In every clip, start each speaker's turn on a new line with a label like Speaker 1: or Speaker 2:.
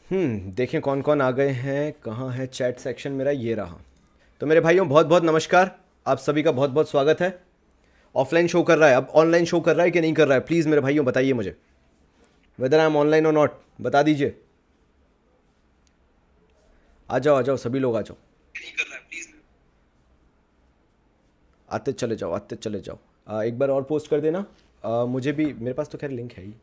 Speaker 1: देखें कौन कौन आ गए हैं। कहाँ है चैट सेक्शन मेरा? ये रहा। तो मेरे भाइयों बहुत बहुत नमस्कार। आप सभी का बहुत बहुत स्वागत है। ऑफलाइन शो कर रहा है, अब ऑनलाइन शो कर रहा है कि नहीं कर रहा है? प्लीज़ मेरे भाइयों बताइए मुझे, वेदर आई एम ऑनलाइन और नॉट, बता दीजिए। आ जाओ सभी लोग आ जाओ। आते चले जाओ, आते चले जाओ। एक बार और पोस्ट कर देना। मुझे भी, मेरे पास तो खैर लिंक है ही।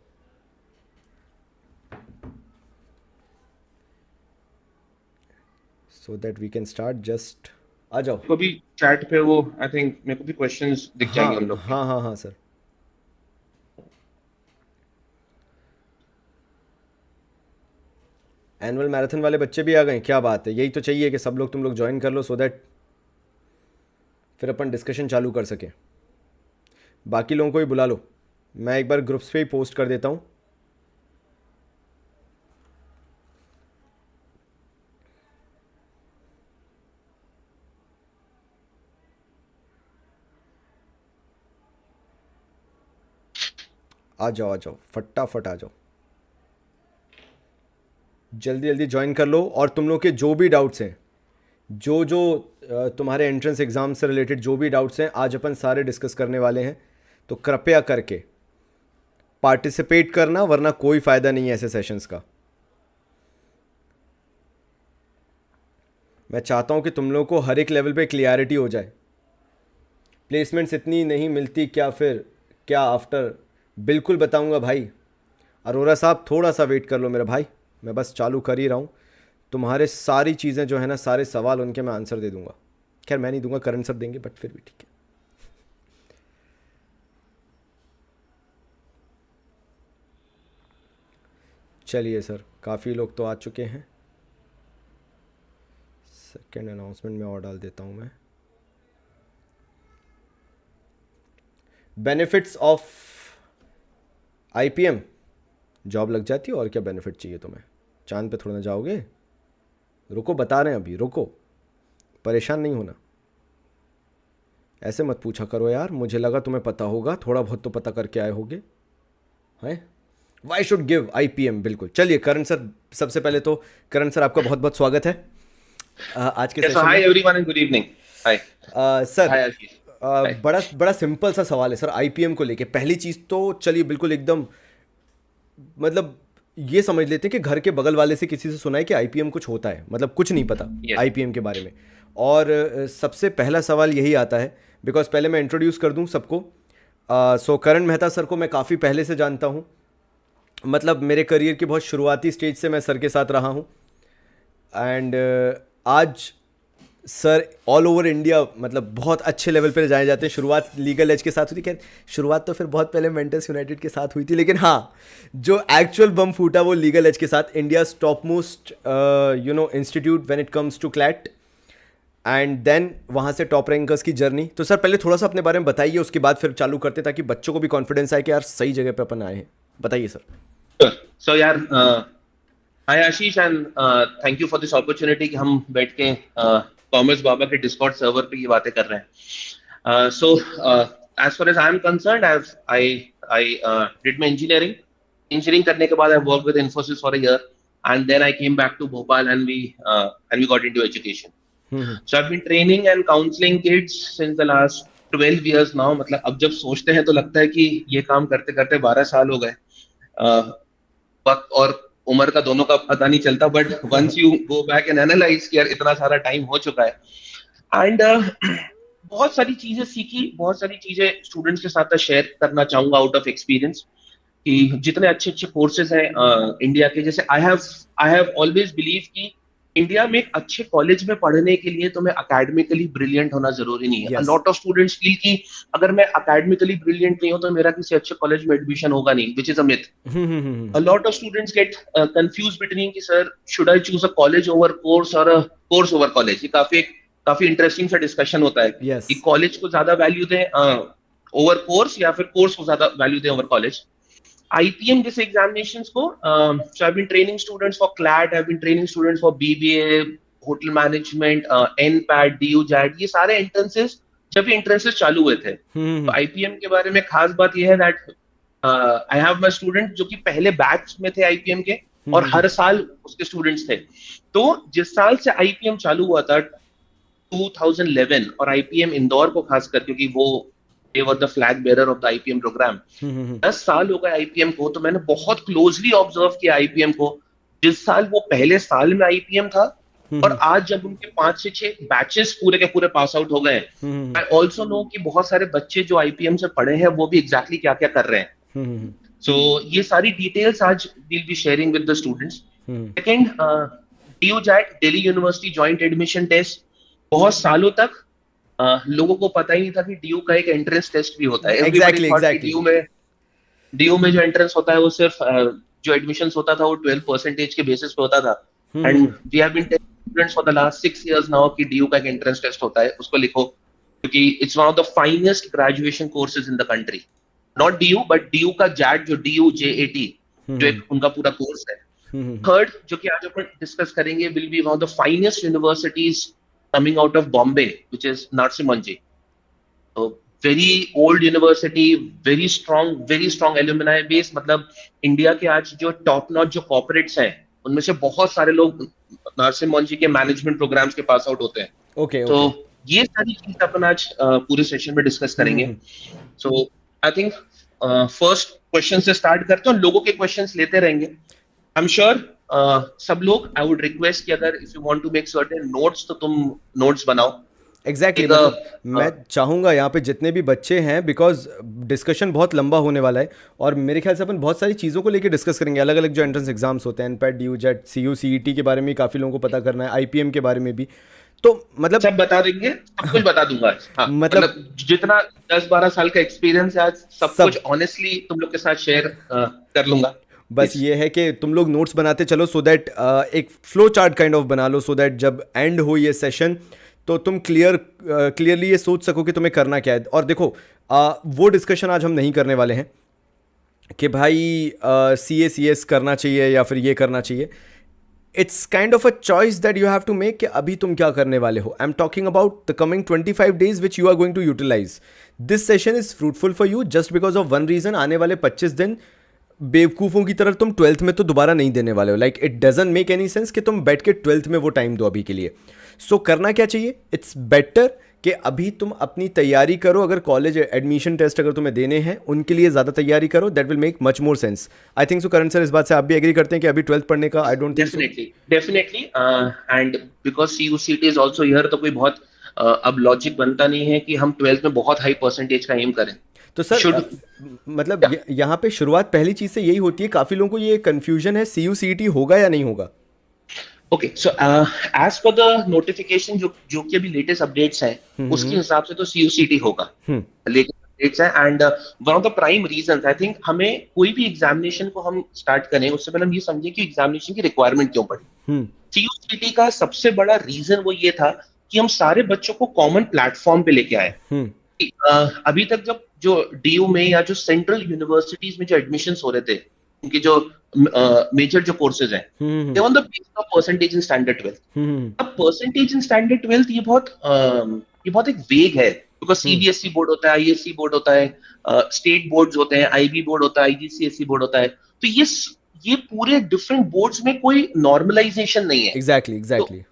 Speaker 1: So that we can start. Just आ जाओ।
Speaker 2: को भी चैट पे वो आई थिंक मेरे को भी क्वेश्चंस दिख
Speaker 1: हाँ
Speaker 2: जाएंगे हम लोग के।
Speaker 1: हाँ हाँ हाँ सर। एनुअल मैराथन वाले बच्चे भी आ गए, क्या बात है। यही तो चाहिए कि सब लोग तुम लोग ज्वाइन कर लो, सो दैट फिर अपन डिस्कशन चालू कर सकें। बाकी लोगों को भी बुला लो। मैं एक बार ग्रुप्स पे ही पोस्ट कर देता हूँ। आ जाओ फटाफट आ जाओ। जल्दी जल्दी ज्वाइन कर लो। और तुम लोग के जो भी डाउट्स हैं, जो जो तुम्हारे एंट्रेंस एग्ज़ाम से रिलेटेड जो भी डाउट्स हैं, आज अपन सारे डिस्कस करने वाले हैं। तो कृपया करके पार्टिसिपेट करना, वरना कोई फ़ायदा नहीं है ऐसे सेशंस का। मैं चाहता हूँ कि तुम लोगों को हर एक लेवल पे क्लियरिटी हो जाए। प्लेसमेंट्स इतनी नहीं मिलती क्या? फिर क्या आफ्टर? बिल्कुल बताऊंगा भाई। अरोरा साहब थोड़ा सा वेट कर लो मेरा भाई, मैं बस चालू कर ही रहा हूँ। तुम्हारे सारी चीज़ें जो है ना, सारे सवाल उनके मैं आंसर दे दूंगा। खैर मैं नहीं दूंगा, करण सर देंगे, बट फिर भी ठीक है। चलिए सर, काफ़ी लोग तो आ चुके हैं। सेकेंड अनाउंसमेंट में और डाल देता हूँ मैं। बेनिफिट्स ऑफ आईपीएम, जॉब लग जाती है और क्या बेनिफिट चाहिए तुम्हें? चांद पे थोड़ा ना जाओगे। रुको, बता रहे हैं अभी, रुको, परेशान नहीं होना। ऐसे मत पूछा करो यार, मुझे लगा तुम्हें पता होगा, थोड़ा बहुत तो पता करके आए होगे हैं। वाई शुड गिव आईपीएम, बिल्कुल। चलिए करण सर, सबसे पहले तो करण सर आपका बहुत बहुत स्वागत है आज के
Speaker 2: Yes, so
Speaker 1: सेशन
Speaker 2: hi
Speaker 1: में।
Speaker 2: everyone and good evening. Hi.
Speaker 1: Sir,
Speaker 2: Hi Ashish. Hi.
Speaker 1: बड़ा बड़ा सिंपल सा सवाल है सर आईपीएम को लेके। पहली चीज़ तो चलिए बिल्कुल एकदम, मतलब ये समझ लेते हैं कि घर के बगल वाले से किसी से सुना है कि आईपीएम कुछ होता है, मतलब कुछ नहीं पता
Speaker 2: Yes.
Speaker 1: आईपीएम के बारे में। और सबसे पहला सवाल यही आता है, बिकॉज पहले मैं इंट्रोड्यूस कर दूं सबको। सो करण मेहता सर को मैं काफ़ी पहले से जानता हूं, मतलब मेरे करियर की बहुत शुरुआती स्टेज से मैं सर के साथ रहा हूं। एंड आज सर ऑल ओवर इंडिया मतलब बहुत अच्छे लेवल पे जाए जाते हैं। शुरुआत लीगल एज के साथ हुई थी, खैर शुरुआत तो फिर बहुत पहले मेंटर्स यूनाइटेड के साथ हुई थी, लेकिन हाँ, जो एक्चुअल बम फूटा वो लीगल एज के साथ। India top most institute when it comes to CLAT, and then वहाँ से टॉप रैंकर्स की जर्नी। तो सर पहले थोड़ा सा अपने बारे में बताइए, उसके बाद फिर चालू करते ताकि बच्चों को भी कॉन्फिडेंस आए कि यार सही जगह पे अपन आए हैं। बताइए सर।
Speaker 2: Sure. So यार hi Ashish and thank you for this opportunity कि हम बैठ के कॉमर्स बाबा के डिस्कॉर्ड सर्वर पे ये बातें कर रहे हैं। As far as I am concerned, I did my engineering. Engineering करने के बाद I worked with Infosys for a year and then I came back to Bhopal and we got into education. So I've been training and counseling kids since the last 12 years now. मतलब अब जब सोचते हैं तो लगता है कि ये काम करते करते 12 साल हो गए। वक्त और उम्र का दोनों का पता नहीं चलता, but once you go back and analyse कि यार इतना सारा टाइम हो चुका है। एंड बहुत सारी चीजें सीखी, बहुत सारी चीजें स्टूडेंट्स के साथ शेयर करना चाहूंगा आउट ऑफ एक्सपीरियंस। कि जितने अच्छे अच्छे कोर्सेज हैं इंडिया के, जैसे आई हैव ऑलवेज बिलीव कि इंडिया में एक अच्छे कॉलेज में पढ़ने के लिए तुम्हें अकेडमिकली ब्रिलियंट होना जरूरी नहीं है। Uh
Speaker 1: yes.
Speaker 2: Lot of students feel कि अगर मैं अकेडमिकली ब्रिलियंट नहीं हूं तो मेरा किसी अच्छे कॉलेज में एडमिशन होगा नहीं, which is a myth. A lot of students get confused between कि sir should I choose a college over course or a course over college। ये काफी इंटरेस्टिंग सा डिस्कशन होता है
Speaker 1: यस।
Speaker 2: कि कॉलेज को ज्यादा वैल्यू दें ओवर कोर्स या फिर कोर्स को ज्यादा वैल्यू दें ओवर कॉलेज। आईपीएम जैसे एग्जामिनेशंस को, so I've been training students for CLAT, I've been training students for BBA, hotel management, NPAT, DU, JAT, ये सारे एंट्रेंसेस जब ये एंट्रेंसेस चालू हुए थे तो आईपीएम के बारे में खास बात ये है that I have my student जो कि पहले बैच में थे आईपीएम के, और हर साल उसके स्टूडेंट्स थे। तो जिस साल से आईपीएम चालू हुआ था 2011, और आईपीएम इंदौर को खासकर, क्योंकि वो they were the flag bearer of the IPM program, 10 साल हो गए आईपीएम को। तो मैंने बहुत क्लोजली ऑब्जर्व किया आईपीएम को, जिस साल वो पहले साल में आईपीएम था, और आज जब उनके 5 से 6 बैचेस पूरे के पूरे पास आउट हो गए हैं। आई ऑल्सो नो कि बहुत सारे बच्चे जो आईपीएम से पढ़े हैं वो भी एग्जैक्टली क्या क्या कर रहे हैं। सो ये सारी डिटेल्स आज will be sharing with the students. Second, DU JAT, Delhi university joint admission test. बहुत सालों तक लोगों को पता ही नहीं था कि डीयू का एक एंट्रेंस टेस्ट भी होता है।
Speaker 1: एग्जैक्टली
Speaker 2: डीयू में जो एंट्रेंस होता है वो सिर्फ जो एडमिशंस होता था वो 12% के बेसिस पे होता था। And we have been telling students for the last 6 years now कि डीयू का एक एंट्रेंस टेस्ट होता है, उसको लिखो, क्योंकि it's one of the finest graduation courses in the country. Not DU but DU का जैट, जो डीयू जेएटी, जो एक उनका पूरा कोर्स है। थर्ड, जो कि आज अपन डिस्कस करेंगे, will be one of the finest universities coming out of Bombay, which is Narsee Monjee. So very old university, very strong alumni base. मतलब इंडिया के आज जो टॉप नॉच जो कॉर्पोरेट्स हैं, उनमें से बहुत सारे लोग नारसी मोंजी के मैनेजमेंट प्रोग्राम्स के पास आउट होते हैं।
Speaker 1: ओके,
Speaker 2: तो ये सारी चीज अपन आज पूरे सेशन में डिस्कस करेंगे। सो आई थिंक फर्स्ट क्वेश्चन से स्टार्ट करते हैं, लोगों के क्वेश्चंस लेते रहेंगे। आई एम श्योर सब लोग, आई वुड रिक्वेस्ट कि अगर if you want to make certain notes तो तुम नोट्स बनाओ।
Speaker 1: एग्जैक्टली मैं चाहूँगा यहाँ पे जितने भी बच्चे हैं, बिकॉज डिस्कशन बहुत लंबा होने वाला है और मेरे ख्याल से अपन बहुत सारी चीज़ों को लेकर डिस्कस करेंगे। अलग अलग जो एंट्रेंस एग्जाम्स होते हैं, एनपैट, डीयू जेट, सीयू, सीईटी के बारे में काफ़ी लोगों को पता करना है, आईपीएम के बारे में भी। तो मतलब
Speaker 2: सब बता देंगे, सब कुछ बता दूंगा। हाँ, मतलब जितना 10-12 साल का एक्सपीरियंस है आज, सब कुछ ऑनेस्टली तुम लोग के साथ शेयर कर लूंगा।
Speaker 1: बस ये है कि तुम लोग नोट्स बनाते चलो, सो दैट एक फ्लो चार्ट काइंड ऑफ बना लो, सो दैट जब एंड हो ये सेशन तो तुम क्लियरली ये सोच सको कि तुम्हें करना क्या है। और देखो वो डिस्कशन आज हम नहीं करने वाले हैं कि भाई CA करना चाहिए या फिर ये करना चाहिए। It's kind of a choice that you have to make कि अभी तुम क्या करने वाले हो। I am talking about the coming 25 days which you are going to utilise. This session is fruitful for you just because of one reason, आने वाले 25 दिन बेवकूफ़ों की तरह तुम 12th में तो दोबारा नहीं देने वाले हो। Like it doesn't make any sense कि तुम बैठ के 12th में वो टाइम दो अभी के लिए। सो करना क्या चाहिए, इट्स बेटर कि अभी तुम अपनी तैयारी करो। अगर कॉलेज एडमिशन टेस्ट अगर तुम्हें देने हैं, उनके लिए ज़्यादा तैयारी करो, that will make much more sense. I think so Karan sir, इस बात से आप भी एग्री करते हैं कि अभी 12th पढ़ने का I don't think
Speaker 2: definitely and because CUCT is also here, तो कोई बहुत अब लॉजिक बनता नहीं है कि हम 12th में बहुत हाई परसेंटेज का एम करें।
Speaker 1: तो सर मतलब यहाँ पे शुरुआत पहली चीज से यही होती है, काफी लोगों को ये कंफ्यूजन है, CUCT होगा या नहीं होगा।
Speaker 2: Okay, so as per the notification जो कि अभी लेटेस्ट अपडेट्स हैं, उसके हिसाब से तो CUCT होगा, लेटेस्ट अपडेट्स है। And one of the prime reasons, I think, हमें कोई भी एग्जामिनेशन को हम स्टार्ट करें उससे पहले हम ये समझे कि एग्जामिनेशन की रिक्वायरमेंट क्यों पड़ी। CUCT का सबसे बड़ा रीजन वो ये था कि हम सारे बच्चों को कॉमन प्लेटफॉर्म पे लेके आए। अभी तक जब जो डीयू में या जो सेंट्रल यूनिवर्सिटीज में जो एडमिशंस हो रहे थे, उनके जो मेजर जो कोर्सेज हैं, they on the basis of percentage in standard 12th। अब परसेंटेज इन स्टैंडर्ड 12th ये बहुत एक वेग है, बिकॉज CBSE बोर्ड होता है, ISC बोर्ड होता है, स्टेट बोर्ड्स होते हैं, IB बोर्ड होता है, IGCSE बोर्ड होता है। तो ये पूरे डिफरेंट बोर्ड्स में कोई नॉर्मलाइजेशन नहीं है।
Speaker 1: एग्जैक्टली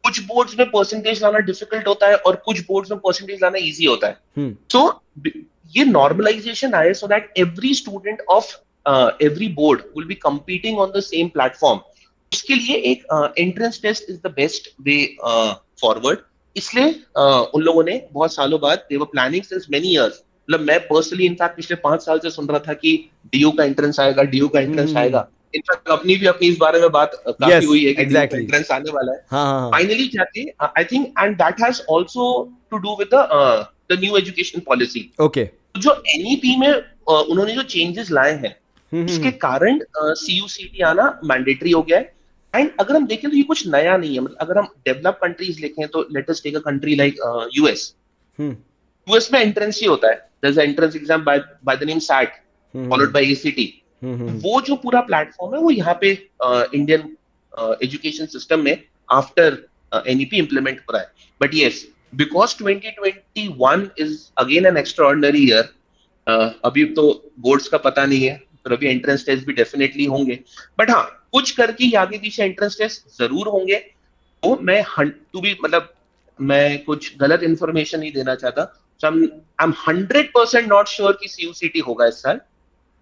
Speaker 2: कुछ बोर्ड्स में परसेंटेज लाना डिफिकल्ट होता है और कुछ बोर्ड्स में परसेंटेज लाना इजी होता है। सो ये नॉर्मलाइजेशन आए so that every student of every board will be competing on the same platform. उसके लिए एक entrance test is the best way forward. इसलिए उन लोगों ने बहुत सालों बाद, they were planning since many years, मतलब मैं पर्सनली इनफैक्ट पिछले 5 साल से सुन रहा था कि डीयू का एंट्रेंस आएगा, डीयू का एंट्रेंस आएगा। इनफैक्ट अपनी इस बारे में बात काफी हुई है कि एंट्रेंस आने वाला है फाइनली जाके, I think, and that has also to do with the new education policy.
Speaker 1: Okay,
Speaker 2: जो NEP में उन्होंने जो चेंजेस लाए हैं, उसके कारण CUCT आना मैंडेटरी हो गया है। एंड अगर हम देखें तो ये कुछ नया नहीं है। मतलब अगर हम डेवलप कंट्रीज देखें तो let us take a country like US में एंट्रेंस ही होता है, there is entrance exam by the name SAT followed by ACT। वो जो पूरा प्लेटफॉर्म है वो यहाँ पे इंडियन एजुकेशन सिस्टम में आफ्टर NEP इम्प्लीमेंट हो रहा है। But yes, because 2021 is again an extraordinary year. अभी तो बोर्ड्स का पता नहीं है, फिर अभी एंट्रेंस टेस्ट भी डेफिनेटली होंगे, बट हाँ कुछ करके ही आगे पीछे एंट्रेंस टेस्ट जरूर होंगे। तो मैं टू भी मतलब मैं कुछ गलत इंफॉर्मेशन नहीं देना चाहता, so I'm 100% नॉट श्योर कि सीयूसीटी होगा इस साल,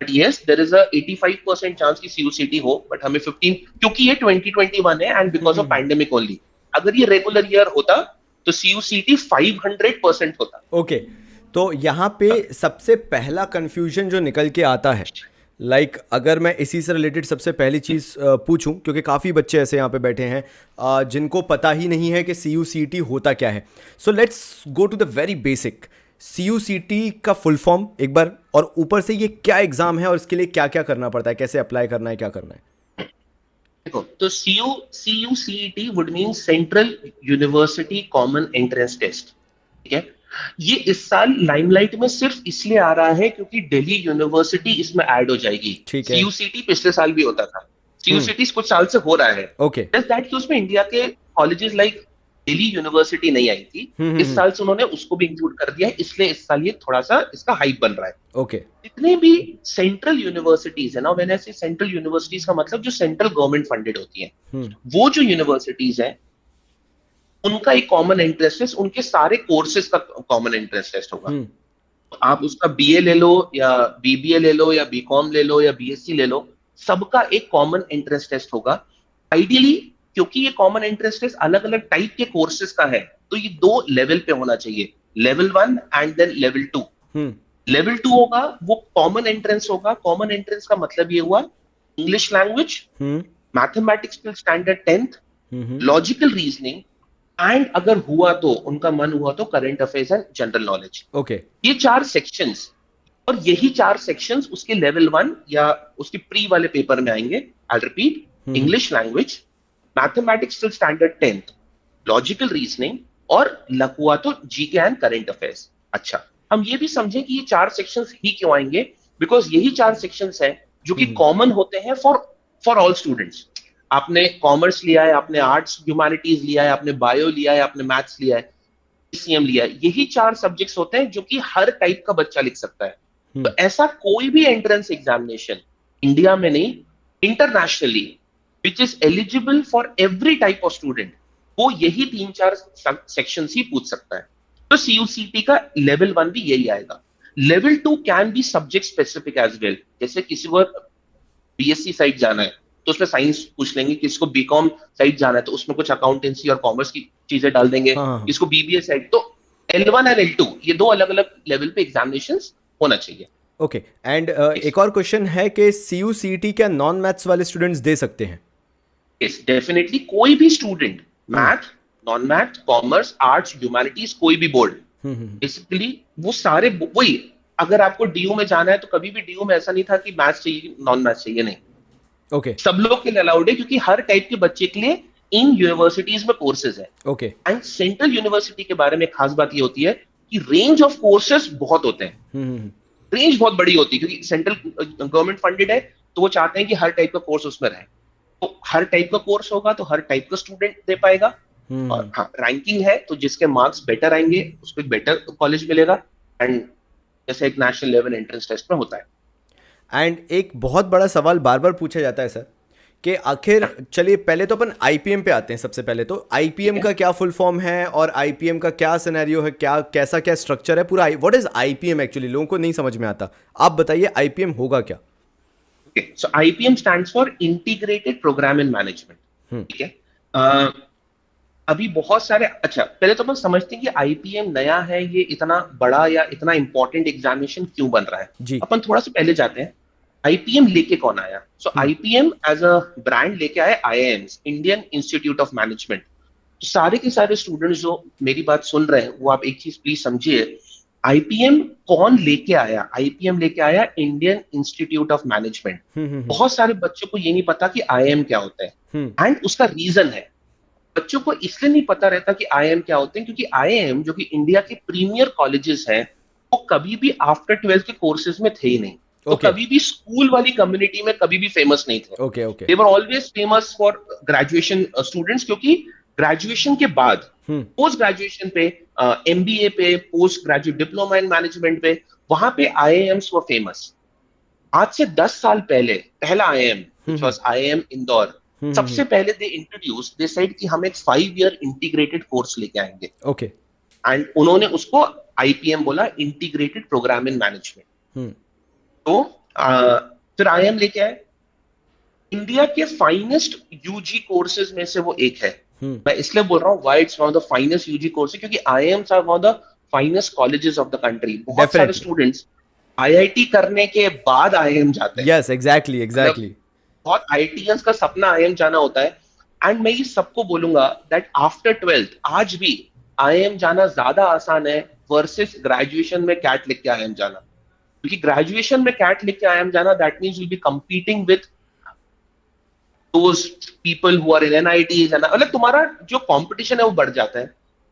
Speaker 2: but yes there is a 85% chance कि सीयूसीटी हो, बट हमें 15 क्योंकि ये 2021 है and because of pandemic only. अगर ये रेगुलर ईयर होता तो सीयूसीटी 500% होता।
Speaker 1: ओके, तो यहाँ पे सबसे पहला कंफ्यूजन जो निकल के आता है, अगर मैं इसी से रिलेटेड सबसे पहली चीज़ पूछूं, क्योंकि काफ़ी बच्चे ऐसे यहाँ पे बैठे हैं जिनको पता ही नहीं है कि CUCT होता क्या है। So let's go to the very basic, CUCT का फुल फॉर्म एक बार, और ऊपर से ये क्या एग्ज़ाम है और इसके लिए क्या क्या करना पड़ता है, कैसे अप्लाई करना है, क्या करना है।
Speaker 2: देखो, तो CUCT would mean central university common entrance test, ठीक है। ये इस साल लाइमलाइट में सिर्फ इसलिए आ रहा है क्योंकि दिल्ली यूनिवर्सिटी इसमें ऐड हो जाएगी।
Speaker 1: ठीक है।
Speaker 2: सीयूसीटी पिछले साल भी होता था, सीयूसीटी कुछ साल से हो रहा है।
Speaker 1: ओके,
Speaker 2: जस्ट दैट कि उसमें इंडिया के कॉलेजेस लाइक दिल्ली यूनिवर्सिटी नहीं आई थी, इस साल से उन्होंने उसको भी इंक्लूड कर दिया है, इसलिए इस साल ये थोड़ा सा इसका हाइप बन रहा है।
Speaker 1: ओके,
Speaker 2: जितने भी सेंट्रल यूनिवर्सिटीज है ना, व्हेन आई से सेंट्रल यूनिवर्सिटीज का मतलब जो सेंट्रल गवर्नमेंट फंडेड होती है, वो जो यूनिवर्सिटीज है उनका एक कॉमन एंट्रेंस टेस्ट, उनके सारे कोर्सेज का कॉमन एंट्रेंस टेस्ट होगा। आप उसका बीए ले लो या बीबीए ले लो या बीकॉम ले लो या बीएससी ले लो, सबका एक कॉमन एंट्रेंस टेस्ट होगा। आइडियली क्योंकि ये कॉमन एंट्रेंस टेस्ट अलग अलग टाइप के कोर्सेज का है, तो ये 2 लेवल पे होना चाहिए, level 1 and then level 2। Level 2 होगा वो कॉमन एंट्रेंस होगा। कॉमन एंट्रेंस का मतलब ये हुआ English language, mathematics till standard 10th, logical reasoning, and अगर हुआ तो उनका मन हुआ तो current affairs and general knowledge.
Speaker 1: Okay,
Speaker 2: ये 4 सेक्शंस, और यही 4 सेक्शंस उसके लेवल 1 या उसके प्री वाले पेपर में आएंगे। I repeat, English language, mathematics till standard 10th, logical reasoning, और हुआ तो जीके एंड करंट अफेयर्स। अच्छा, हम ये भी समझें कि ये 4 सेक्शंस ही क्यों आएंगे, बिकॉज यही 4 सेक्शंस हैं जो कि कॉमन होते हैं फॉर ऑल स्टूडेंट्स। आपने कॉमर्स लिया है, आपने आर्ट्स ह्यूमैनिटीज लिया है, आपने बायो लिया है, आपने मैथ्स लिया है, पीसीएम लिया है, यही 4 सब्जेक्ट्स होते हैं जो कि हर टाइप का बच्चा लिख सकता है। तो ऐसा कोई भी एंट्रेंस एग्जामिनेशन इंडिया में नहीं, internationally, which is eligible for every type of student, वो यही 3-4 सेक्शंस ही पूछ सकता है। तो सीयूसीटी का लेवल 1 भी यही आएगा। Level 2 can be subject specific as well. जैसे किसी को बीएससी साइड जाना है तो उसमें साइंस पूछ लेंगे, किसको बीकॉम साइड जाना है तो उसमें कुछ अकाउंटेंसी और कॉमर्स की चीजें डाल देंगे, इसको बीबीए साइड। तो L1 और L2 ये 2 अलग अलग लेवल पे एग्जामिनेशंस होना चाहिए।
Speaker 1: ओके, एंड एक और क्वेश्चन है कि CUCT क्या नॉन मैथ्स वाले स्टूडेंट्स दे सकते हैं?
Speaker 2: Yes, definitely. कोई भी student, math, non math, commerce, arts, humanities, कोई भी बोर्ड, बेसिकली वो सारे वही। अगर आपको डीयू में जाना है तो कभी भी डीयू में ऐसा नहीं था कि मैथ्स चाहिए नॉन मैथ्स चाहिए, नहीं।
Speaker 1: ओके,
Speaker 2: सब लोग के लिए अलाउड है, क्योंकि हर टाइप के बच्चे के लिए इन यूनिवर्सिटीज में कोर्सेज है।
Speaker 1: ओके,
Speaker 2: एंड सेंट्रल यूनिवर्सिटी के बारे में खास बात ये होती है कि रेंज ऑफ कोर्सेज बहुत होते हैं। रेंज बहुत बड़ी होती है क्योंकि सेंट्रल गवर्नमेंट फंडेड है, तो वो चाहते हैं कि हर टाइप का कोर्स उसमें रहे। तो हर टाइप का कोर्स होगा तो हर टाइप का स्टूडेंट दे पाएगा। और हाँ, रैंकिंग है तो जिसके मार्क्स बेटर आएंगे उसको एक बेटर कॉलेज मिलेगा, एंड जैसे एक नेशनल लेवल एंट्रेंस टेस्ट में होता है।
Speaker 1: एंड एक बहुत बड़ा सवाल बार बार पूछा जाता है सर कि आखिर, चलिए पहले तो अपन आईपीएम पे आते हैं। सबसे पहले तो आईपीएम का क्या फुल फॉर्म है और आईपीएम का क्या सिनेरियो है, क्या कैसा क्या स्ट्रक्चर है पूरा, व्हाट इज आईपीएम एक्चुअली, लोगों को नहीं समझ में आता। आप बताइए आईपीएम होगा क्या?
Speaker 2: Okay, so IPM stands for integrated program in management, ठीक है। अभी बहुत सारे, अच्छा पहले तो अपन समझते हैं कि आईपीएम नया है, ये इतना बड़ा या इतना इंपॉर्टेंट एग्जामिनेशन क्यों बन रहा है
Speaker 1: जी।
Speaker 2: अपन थोड़ा सा पहले जाते हैं, आईपीएम लेके कौन आया। सो आईपीएम एज अ ब्रांड लेके आए IIMs, Indian institute of management. तो सारे के सारे स्टूडेंट्स जो मेरी बात सुन रहे हैं वो आप एक चीज प्लीज समझिए, आईपीएम कौन लेके आया? आईपीएम लेके आया इंडियन इंस्टीट्यूट ऑफ मैनेजमेंट। बहुत सारे बच्चों को ये नहीं पता कि आईआईएम क्या होता है, एंड उसका रीजन है। बच्चों को इसलिए नहीं पता रहता कि आईआईएम क्या होते हैं क्योंकि आईआईएम जो कि इंडिया के प्रीमियर कॉलेजेस हैं, वो कभी भी आफ्टर 12th के कोर्सेज में थे ही नहीं। तो कभी भी स्कूल वाली कम्युनिटी में कभी भी फेमस नहीं थे। They were always famous for graduation students, क्योंकि ग्रेजुएशन के बाद पोस्ट ग्रेजुएशन पे, एमबीए पे, post graduate diploma in management पे, वहां पे आईआईएम्स वर फेमस। आज से 10 साल पहले पहला IIM which was IIM Indore, सबसे पहले दे इंट्रोड्यूस, दे सेड कि हम एक 5 ईयर इंटीग्रेटेड कोर्स लेके आएंगे,
Speaker 1: ओके।
Speaker 2: एंड उन्होंने उसको आईपीएम बोला, इंटीग्रेटेड प्रोग्राम इन मैनेजमेंट। तो फिर आईएम लेके आए, इंडिया के फाइनेस्ट यूजी कोर्सेज में से वो एक है। मैं इसलिए बोल रहा हूँ why it's one of the finest UG courses, क्योंकि IIMs are one of the finest colleges of the country. बहुत सारे स्टूडेंट्स आईआईटी करने के बाद आईआईएम जाते हैं।
Speaker 1: Yes, exactly exactly.
Speaker 2: बहुत आईआईटीएंस का सपना आईआईएम जाना होता है। एंड मैं ये सबको बोलूंगा दैट आफ्टर 12th आज भी आईआईएम जाना ज्यादा आसान है वर्सेस ग्रेजुएशन में कैट लिख के आईआईएम जाना। क्योंकि ग्रेजुएशन में कैट लिख के आईआईएम जाना, that means you will be competing with those people who are in NITs, मतलब तुम्हारा जो कंपटीशन है वो बढ़ जाता है।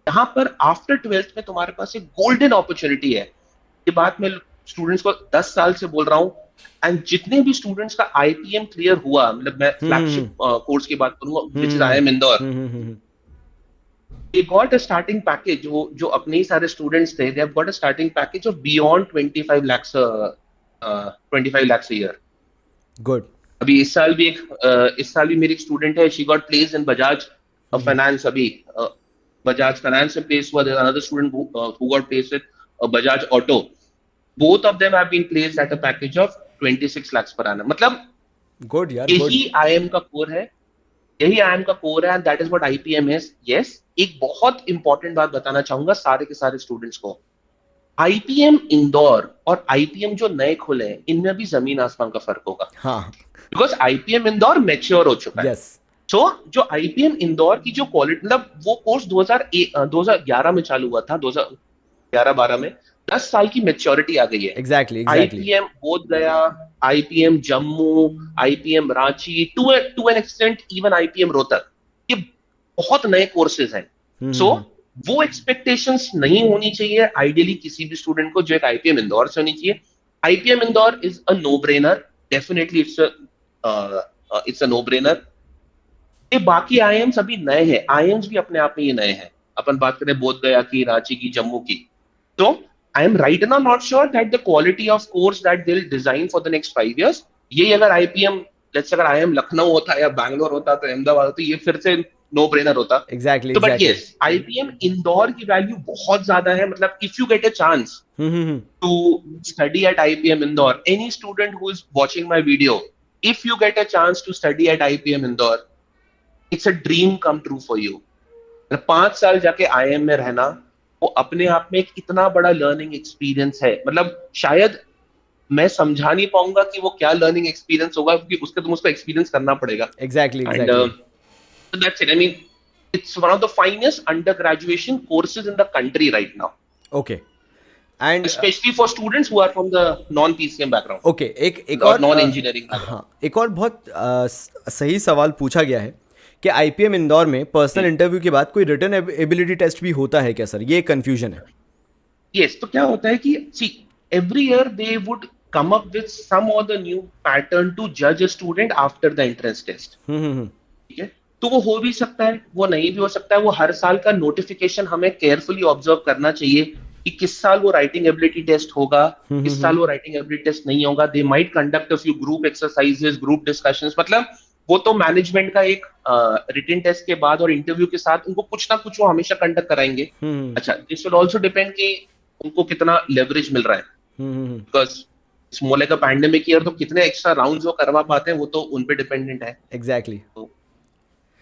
Speaker 2: यहाँ पर आफ्टर 12th में तुम्हारे पास एक गोल्डन अपॉर्चुनिटी है। ये बात मैं स्टूडेंट्स को 10 साल से बोल रहा हूँ, एंड जितने भी स्टूडेंट्स का आईपीएम क्लियर हुआ, मतलब मैं फ्लैगशिप कोर्स की बात करूंगा which is IIM Indore, they got a starting package, जो अपने ही सारे स्टूडेंट्स थे, they have got a starting package of beyond 25 lakhs a year।
Speaker 1: Good.
Speaker 2: अभी इस साल भी मेरी एक स्टूडेंट है, she got placed in Bajaj finance. अभी बजाज फाइनेंस में प्लेस हुआ, there another student who got placed with Bajaj auto. Both of them have been placed at a package of 26 lakhs per annum। मतलब
Speaker 1: गुड यार,
Speaker 2: यही आईएम का core है, यही IM का कोर है, and that is what IPM is. Yes, एक बहुत इंपॉर्टेंट बात बताना चाहूंगा सारे के सारे स्टूडेंट्स को, आईपीएम इंदौर और आईपीएम जो नए खुले हैं इनमें भी जमीन आसमान का फर्क होगा।
Speaker 1: हाँ,
Speaker 2: बिकॉज आईपीएम इंदौर मैच्योर हो चुका है।
Speaker 1: यस।
Speaker 2: सो जो आईपीएम इंदौर की जो क्वालिटी, मतलब वो कोर्स 2011 में चालू हुआ था, 2011-12 में, 10 साल की मैच्योरिटी आ गई है।
Speaker 1: Exactly
Speaker 2: IPM Bodh Gaya, IPM Jammu, IPM Ranchi, to an extent even IPM Rohtak, ये बहुत नए कोर्सेज हैं। सो वो एक्सपेक्टेशंस नहीं होनी चाहिए आइडियली किसी भी स्टूडेंट को जो एक आईपीएम इंदौर से होनी चाहिए। IPM Indore is a no brainer, definitely it's a no brainer. ये बाकी आईएम्स अभी नए हैं, आईएम्स भी अपने आप में ये नए हैं। अपन बात करें बोध गया की, रांची की, जम्मू की, तो I am right now not sure that the quality of course that they will design for the next 5 years, ये अगर आईपीएम, लेट्स से अगर आईएम लखनऊ होता या बैंगलोर होता तो अहमदाबाद होता, ये फिर से नो ब्रेनर होता।
Speaker 1: एग्जैक्टली।
Speaker 2: तो बट यस, आईपीएम इंदौर की वैल्यू बहुत ज्यादा है। मतलब if you get a chance to study at IPM Indore, any student who is watching my video, if you get a chance to study at IPM Indore, it's a dream come true for you. 5 साल जाके IM में रहना, वो अपने आप में एक इतना बड़ा लर्निंग एक्सपीरियंस है। मतलब शायद मैं समझा नहीं पाऊंगा कि वो क्या लर्निंग एक्सपीरियंस होगा, क्योंकि उसके तुम उसको एक्सपीरियंस करना पड़ेगा।
Speaker 1: Exactly
Speaker 2: And so that's it. I mean, it's one of the finest undergraduation courses in the country right now.
Speaker 1: Okay. And
Speaker 2: Especially for students who are from the non-PCM background.
Speaker 1: Okay, एक
Speaker 2: or
Speaker 1: और
Speaker 2: non-engineering background.
Speaker 1: हाँ, एक और बहुत सही सवाल पूछा गया है कि आईपीएम इंदौर में पर्सनल इंटरव्यू के बाद कोई रिटन एबिलिटी टेस्ट भी होता है क्या सर? ये कंफ्यूजन है।
Speaker 2: Yes, तो क्या होता है कि see, every year they would come up with some or the new pattern to judge a student after the entrance test. ठीक है, तो वो हो भी सकता है, वो नहीं भी हो सकता है। वो हर साल का नोटिफिकेशन हमें केयरफुली ऑब्जर्व करना चाहिए कि किस साल वो राइटिंग एबिलिटी टेस्ट होगा, किस साल वो राइटिंग एबिलिटी टेस्ट नहीं होगा। They might conduct a few group exercises, group discussions. मतलब वो तो मैनेजमेंट का एक रिटन टेस्ट के बाद और इंटरव्यू के साथ उनको कुछ ना कुछ वो हमेशा कंडक्ट कराएंगे। अच्छा, दिस विल आल्सो डिपेंड कि उनको कितना लेवरेज मिल रहा है, because it's more like a pandemic year, तो कितने एक्स्ट्रा राउंड्स वो करवा पाते हैं वो तो उन पे डिपेंडेंट है।
Speaker 1: एग्जैक्टली।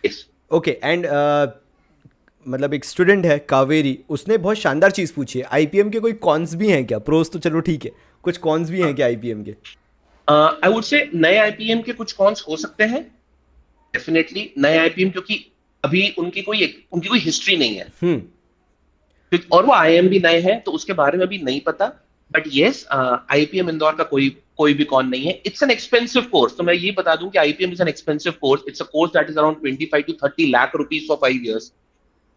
Speaker 2: Yes,
Speaker 1: okay. एंड मतलब एक स्टूडेंट है कावेरी, उसने बहुत शानदार चीज़ पूछी है, आईपीएम के कोई कॉन्स भी हैं क्या? प्रोस तो चलो ठीक है, कुछ कॉन्स भी हैं क्या आईपीएम के?
Speaker 2: आई वुड से नए आईपीएम के कुछ कॉन्स हो सकते हैं, डेफिनेटली नए आईपीएम, क्योंकि अभी उनकी कोई हिस्ट्री नहीं है। और वो आईएम भी नए हैं तो उसके बारे में भी नहीं पता। बट यस, आईपीएम इंदौर का कोई भी कॉन नहीं है। इट्स एन एक्सपेंसिव कोर्स, तो मैं ये बता दूं कि IPM is an expensive course. It's a course that is around 25 to 30 lakh rupees for 5 years।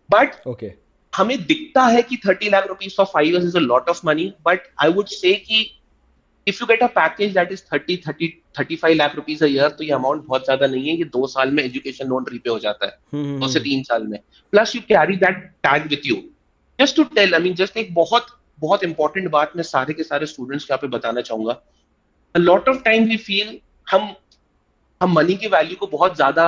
Speaker 2: But
Speaker 1: okay,
Speaker 2: हमें दिखता है कि 30 lakh rupees for 5 years is a lot of money, but I would say कि if you get a package that is 35 lakh rupees a year, तो ये amount बहुत ज्यादा नहीं है। ये 2 साल में एजुकेशन लोन रीपे हो जाता है, 2 से 3 साल में। Plus you carry that tag with you. Just to tell, I mean just एक बहुत बहुत इंपॉर्टेंट बात मैं सारे के सारे स्टूडेंट्स को यहाँ पे बताना चाहूंगा। a lot of time we feel हम हम मनी की वैल्यू को बहुत ज्यादा